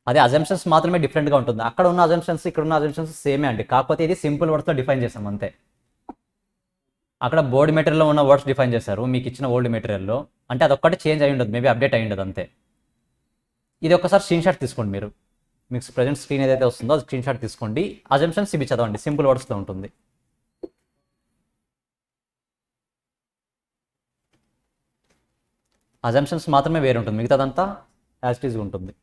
Speaker 1: అదే అజంప్షన్స్ మాత్రమే డిఫరెంట్గా ఉంటుంది. అక్కడ ఉన్న అజంప్షన్స్ ఇక్కడ ఉన్న అజంప్షన్స్ సేమే అండి, కాకపోతే ఇది సింపుల్ వర్డ్స్తో డిఫైన్ చేస్తాం అంతే. అక్కడ బోర్డ్ మెటీరియల్లో ఉన్న వర్డ్స్ డిఫైన్ చేశారు, మీకు ఇచ్చిన ఓల్డ్ మెటీరియల్లో. అంటే అదొక్కటి చేంజ్ అయి ఉండదు, మేబీ అప్డేట్ అయి ఉండదు అంతే. ఇది ఒకసారి స్క్రీన్ షాట్ తీసుకోండి మీరు, మీకు ప్రజెంట్ స్క్రీన్ ఏదైతే వస్తుందో అది స్క్రీన్ షాట్ తీసుకోండి. అజంప్షన్స్ ఇవి చదవండి, సింపుల్ వర్డ్స్తో ఉంటుంది. అజంప్షన్స్ మాత్రమే వేరే ఉంటుంది, మిగతాదంతా యాజ్ ఇట్ ఈజ్ ఉంటుంది.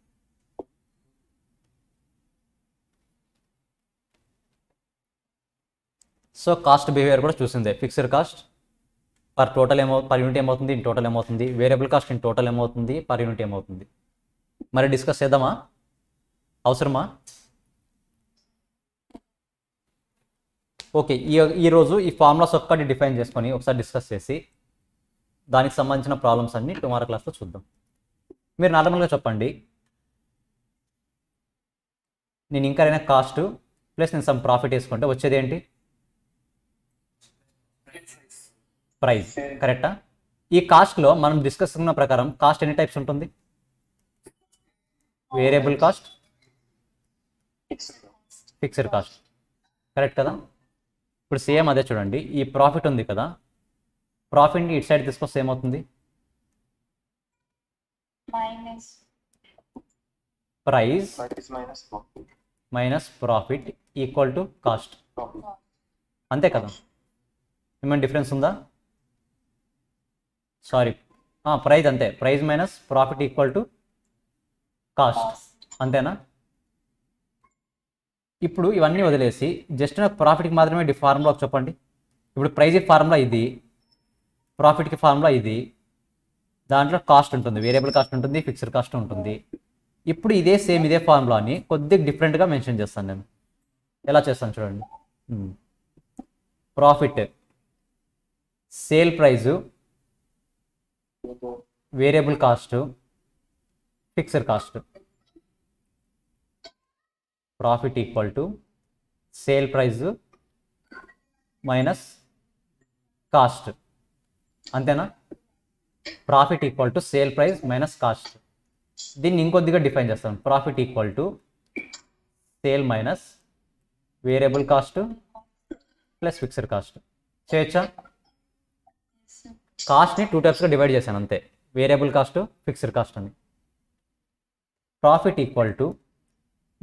Speaker 1: సో కాస్ట్ బిహేవియర్ కూడా చూసిందే. ఫిక్స్డ్ కాస్ట్ పర్ యూనిట్ ఏమవుతుంది, ఇన్ టోటల్ ఏమవుతుంది, వేరియబుల్ కాస్ట్ ఇన్ టోటల్ ఏమవుతుంది, పర్ యూనిట్ ఏమవుతుంది. మరి డిస్కస్ చేద్దామా? అవసరమా? ఓకే, ఈరోజు ఈ ఫార్ములాస్ ఒక్కటి డిఫైన్ చేసుకొని ఒకసారి డిస్కస్ చేసి దానికి సంబంధించిన ప్రాబ్లమ్స్ అన్ని టుమారో క్లాస్లో చూద్దాం. మీరు నార్మల్గా చెప్పండి, నేను ఇంకా అయినా కాస్ట్ ప్లస్ నేను సమ్ ప్రాఫిట్ వేసుకుంటే వచ్చేది ఏంటి? ప్రైస్. కరెక్టా? ఈ కాస్ట్లో మనం డిస్కస్ ఉన్న ప్రకారం కాస్ట్ ఎన్ని టైప్స్ ఉంటుంది? Variable cost, fixed cost. Correct కదా? ఇప్పుడు సేమ్ అదే చూడండి, ఈ ప్రాఫిట్ ఉంది కదా, ప్రాఫిట్ని ఇటు సైడ్ తీసుకొస్తే ఏమవుతుంది? Price minus profit equal to cost. అంతే కదా? ఏమైనా డిఫరెన్స్ ఉందా? సారీ, ప్రైస్ అంతే, price minus profit equal to cost. అంతేనా? ఇప్పుడు ఇవన్నీ వదిలేసి జస్ట్ నాకు ప్రాఫిట్కి మాత్రమే ఫార్ములా చెప్పండి. ఇప్పుడు ప్రైజ్కి ఫార్ములా ఇది, ప్రాఫిట్కి ఫార్ములా ఇది, దాంట్లో కాస్ట్ ఉంటుంది, వేరియబుల్ కాస్ట్ ఉంటుంది, ఫిక్స్డ్ కాస్ట్ ఉంటుంది. ఇప్పుడు ఇదే సేమ్ ఇదే ఫార్ములాని కొద్దిగా డిఫరెంట్గా మెన్షన్ చేస్తాను నేను. ఎలా చేస్తాను చూడండి. Profit sale price, variable cost, fixed cost. Profit equal to sale price minus cost. అంతేనా? Profit equal to sale price minus cost. దీన్ని ఇంకొద్దిగా డిఫైన్ చేస్తాం, profit equal to sale minus variable cost plus fixed cost. చేయొచ్చా? కాస్ట్ని 2 టైప్స్గా divide చేశాను అంతే, variable cost, fixed cost అని. ప్రాఫిట్ ఈక్వల్ టు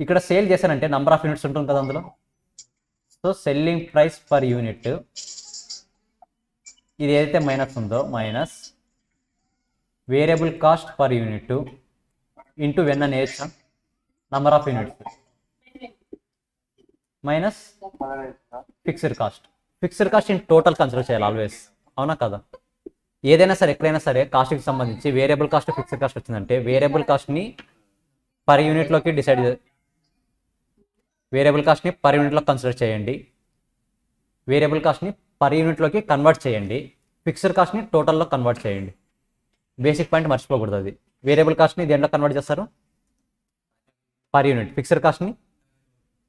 Speaker 1: ఇక్కడ సేల్ చేశానంటే నంబర్ ఆఫ్ యూనిట్స్ ఉంటుంది కదా అందులో, so selling price per unit, ఇది ఏదైతే మైనస్ ఉందో minus variable cost per unit into when అని వేయచ్చా, number of units, minus fixed cost. Fixed cost in total consider చేయాలి ఆల్వేస్, అవునా కదా? ఏదైనా సరే ఎక్కడైనా సరే కాస్ట్కి సంబంధించి వేరియబుల్ కాస్ట్, ఫిక్స్డ్ కాస్ట్ వచ్చిందంటే వేరియబుల్ కాస్ట్ని పర్ యూనిట్లోకి వేరియబుల్ కాస్ట్ని పర్ యూనిట్లో కన్సిడర్ చేయండి, వేరియబుల్ కాస్ట్ని పర్ యూనిట్లోకి కన్వర్ట్ చేయండి, ఫిక్స్డ్ కాస్ట్ని టోటల్లో కన్వర్ట్ చేయండి. బేసిక్ పాయింట్ మర్చిపోకూడదు అది. వేరియబుల్ కాస్ట్ని దేంట్లో కన్వర్ట్ చేస్తారు? Per unit. ఫిక్స్డ్ కాస్ట్ని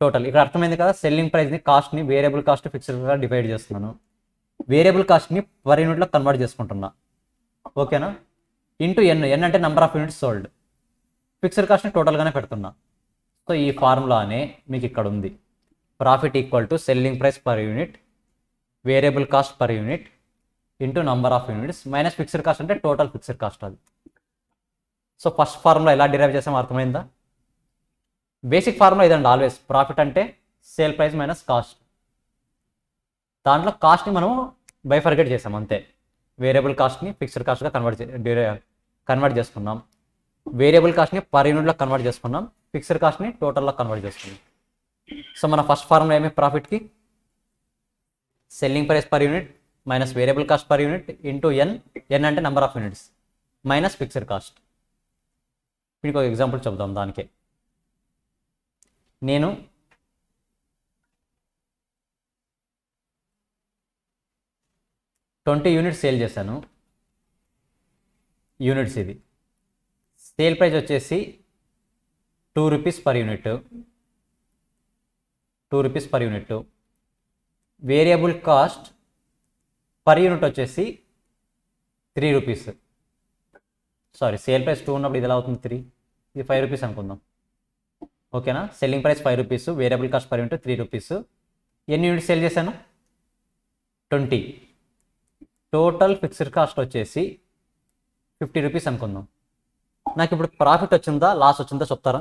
Speaker 1: టోటల్. ఇక్కడ అర్థమైంది కదా, సెల్లింగ్ ప్రైస్ని కాస్ట్ని వేరియబుల్ కాస్ట్ ఫిక్స్డ్గా డివైడ్ చేస్తున్నాను, వేరియబుల్ కాస్ట్ని పర్ యూనిట్లో కన్వర్ట్ చేసుకుంటున్నా. ఓకేనా, ఇంటూ ఎన్, ఎన్ అంటే number of units sold. Fixed కాస్ట్ని టోటల్గానే పెడుతున్నా. సో ఈ ఫార్ములానే మీకు ఇక్కడ ఉంది. Profit equal to selling price per unit variable cost per unit into number of units minus fixed cost అంటే టోటల్ ఫిక్స్డ్ కాస్ట్ అది. సో ఫస్ట్ ఫార్ములా ఎలా డిరైవ్ చేసామో అర్థమైందా? బేసిక్ ఫార్ములా ఇదండి ఆల్వేస్. ప్రాఫిట్ అంటే సేల్ ప్రైస్ మైనస్ కాస్ట్. దాంట్లో కాస్ట్ని మనం బైఫర్గేట్ చేసాం అంతే. వేరియబుల్ కాస్ట్ని ఫిక్స్డ్ కాస్ట్గా కన్వర్ట్ చేసుకున్నాం. వేరియబుల్ కాస్ట్ని పర్ యూనిట్లో కన్వర్ట్ చేసుకున్నాం. ఫిక్స్డ్ కాస్ట్ని టోటల్లో కన్వర్ట్ చేసుకున్నాం. సో మన ఫస్ట్ ఫార్ములా ఏమి ప్రాఫిట్కి? Selling price per unit minus variable cost per unit into ఎన్, ఎన్ అంటే number of units minus fixed cost. మీకు ఒక ఎగ్జాంపుల్ చెప్దాం దానికే. నేను ట్వంటీ యూనిట్స్ సేల్ చేశాను. యూనిట్స్ ఇది. సేల్ ప్రైస్ వచ్చేసి 2 rupees per unit. 2 rupees per unit. Variable cost per unit వచ్చేసి 3 రూపీస్. సారీ, సేల్ ప్రైస్ 2 ఉన్నప్పుడు ఇది ఎలా అవుతుంది 3? ఇది 5 రూపీస్ అనుకుందాం. ఓకేనా, selling price 5 rupees, variable cost per unit 3 rupees. ఎన్ని యూనిట్స్ సేల్ చేశాను? 20. టోటల్ ఫిక్స్డ్ కాస్ట్ వచ్చేసి 50 రూపీస్ అనుకుందాం. నాకు ఇప్పుడు ప్రాఫిట్ వచ్చిందా లాస్ వచ్చిందా చెప్తారా?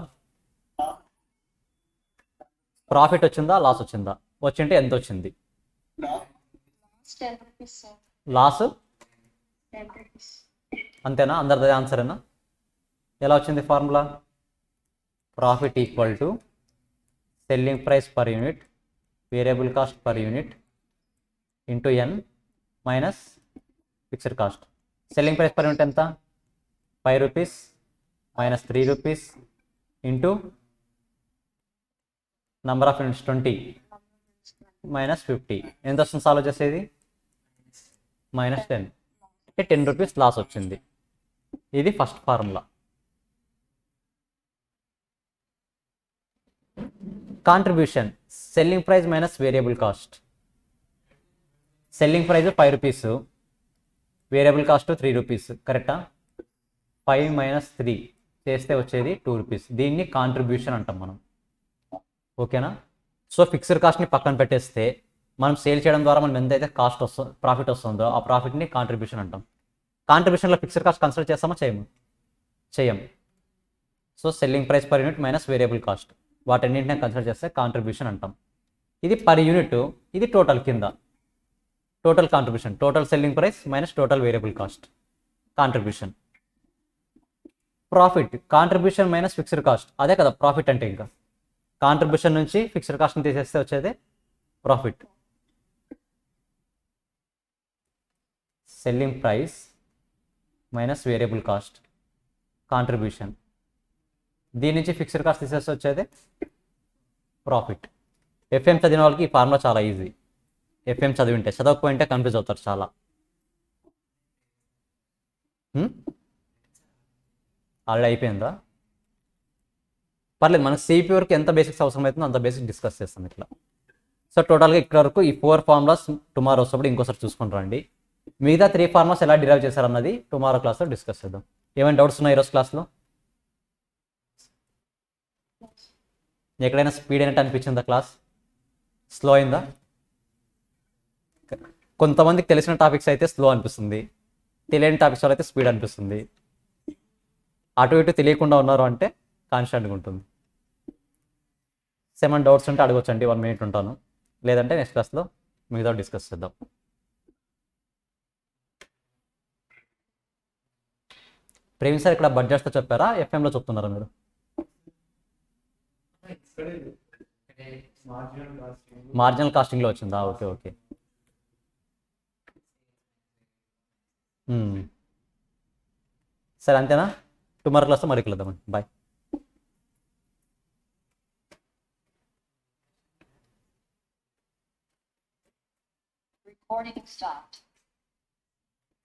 Speaker 1: ప్రాఫిట్ వచ్చిందా లాస్ వచ్చిందా? వచ్చింటే ఎంత వచ్చింది?
Speaker 2: 10 rupees, sir.
Speaker 1: Loss
Speaker 2: 10 rupees.
Speaker 1: అంతేనా? అందరిది ఆన్సరేనా? ఎలా వచ్చింది formula? Profit equal to selling price per unit variable cost per unit into N minus fixed cost. Selling price per unit ఎంత? 5 rupees minus 3 rupees into number of units 20 minus 50. ఎంత వస్తుంది solve చేసేది? -10. అంటే 10 రూపీస్ లాస్ వచ్చింది. ఇది first formula. Contribution selling price minus variable cost. Selling price 5 rupees, variable cost 3 rupees. కరెక్టా? 5 minus 3 చేస్తే వచ్చేది 2 రూపీస్. దీన్ని కాంట్రిబ్యూషన్ అంటాం మనం. ఓకేనా? సో ఫిక్స్డ్ కాస్ట్ని పక్కన పెట్టేస్తే మనం సేల్ చేయడం ద్వారా మనం ఎంతైతే కాస్ట్ వస్తుందో ప్రాఫిట్ వస్తుందో ఆ ప్రాఫిట్ని కాంట్రిబ్యూషన్ అంటాం. కాంట్రిబ్యూషన్లో ఫిక్స్డ్ కాస్ట్ కన్సిడర్ చేస్తామా చేయము? చేయం. So selling price per unit minus variable cost వాటన్నింటినీ కన్సిడర్ చేస్తే కాంట్రిబ్యూషన్ అంటాం. ఇది పర్ యూనిట్, ఇది టోటల్ కింద. Total contribution, total selling price minus total variable cost contribution. Profit contribution minus fixed cost. అదే కదా ప్రాఫిట్ అంటే. ఇంకా కాంట్రిబ్యూషన్ నుంచి ఫిక్స్డ్ కాస్ట్ని తీసేస్తే వచ్చేది profit. Selling price minus variable cost contribution. దీని నుంచి ఫిక్స్డ్ కాస్ట్ తీసేస్తే వచ్చేది ప్రాఫిట్. ఎఫ్ఎం చదివిన వాళ్ళకి ఈ ఫార్ములా చాలా ఈజీ. ఎఫ్ఎం చదివింటే, చదవకపోయింటే కన్ఫ్యూజ్ అవుతారు చాలా. ఆల్రెడీ అయిపోయిందా? పర్లేదు, మనకు సిపి వరకు ఎంత బేసిక్స్ అవసరం అవుతుందో అంత బేసిక్ డిస్కస్ చేస్తాం ఇట్లా. సో టోటల్గా ఇక్కడ వరకు ఈ 4 ఫార్ములాస్ టుమారో వస్తప్పుడు ఇంకోసారి చూసుకొని రండి. మిగతా 3 ఫార్ములాస్ ఎలా డిరైవ్ చేశారన్నది టుమారో క్లాస్లో డిస్కస్ చేద్దాం. ఏమైనా డౌట్స్ ఉన్నాయి ఈరోజు క్లాస్లో? ఎక్కడైనా స్పీడ్ అయినట్టు అనిపించిందా? క్లాస్ స్లో అయిందా? కొంతమందికి తెలిసిన టాపిక్స్ అయితే స్లో అనిపిస్తుంది, తెలియని టాపిక్స్ అయితే స్పీడ్ అనిపిస్తుంది. అటు ఇటు తెలియకుండా ఉన్నారు అంటే కాన్స్టెంట్గా ఉంటుంది. ఏమైనా డౌట్స్ ఉంటే అడగొచ్చండి, 1 minute ఉంటాను. లేదంటే నెక్స్ట్ క్లాస్లో మిగతా డిస్కస్ చేద్దాం. ప్రవీణ్ సార్ ఇక్కడ బడ్జెట్స్తో చెప్పారా, ఎఫ్ఎంలో చెప్తున్నారా మీరు? మార్జినల్ కాస్టింగ్లో వచ్చిందా? Okay okay. సరే అంతేనా? టుమారో క్లాస్లో మరి కలుద్దామండి. బాయ్.
Speaker 2: Recording stopped.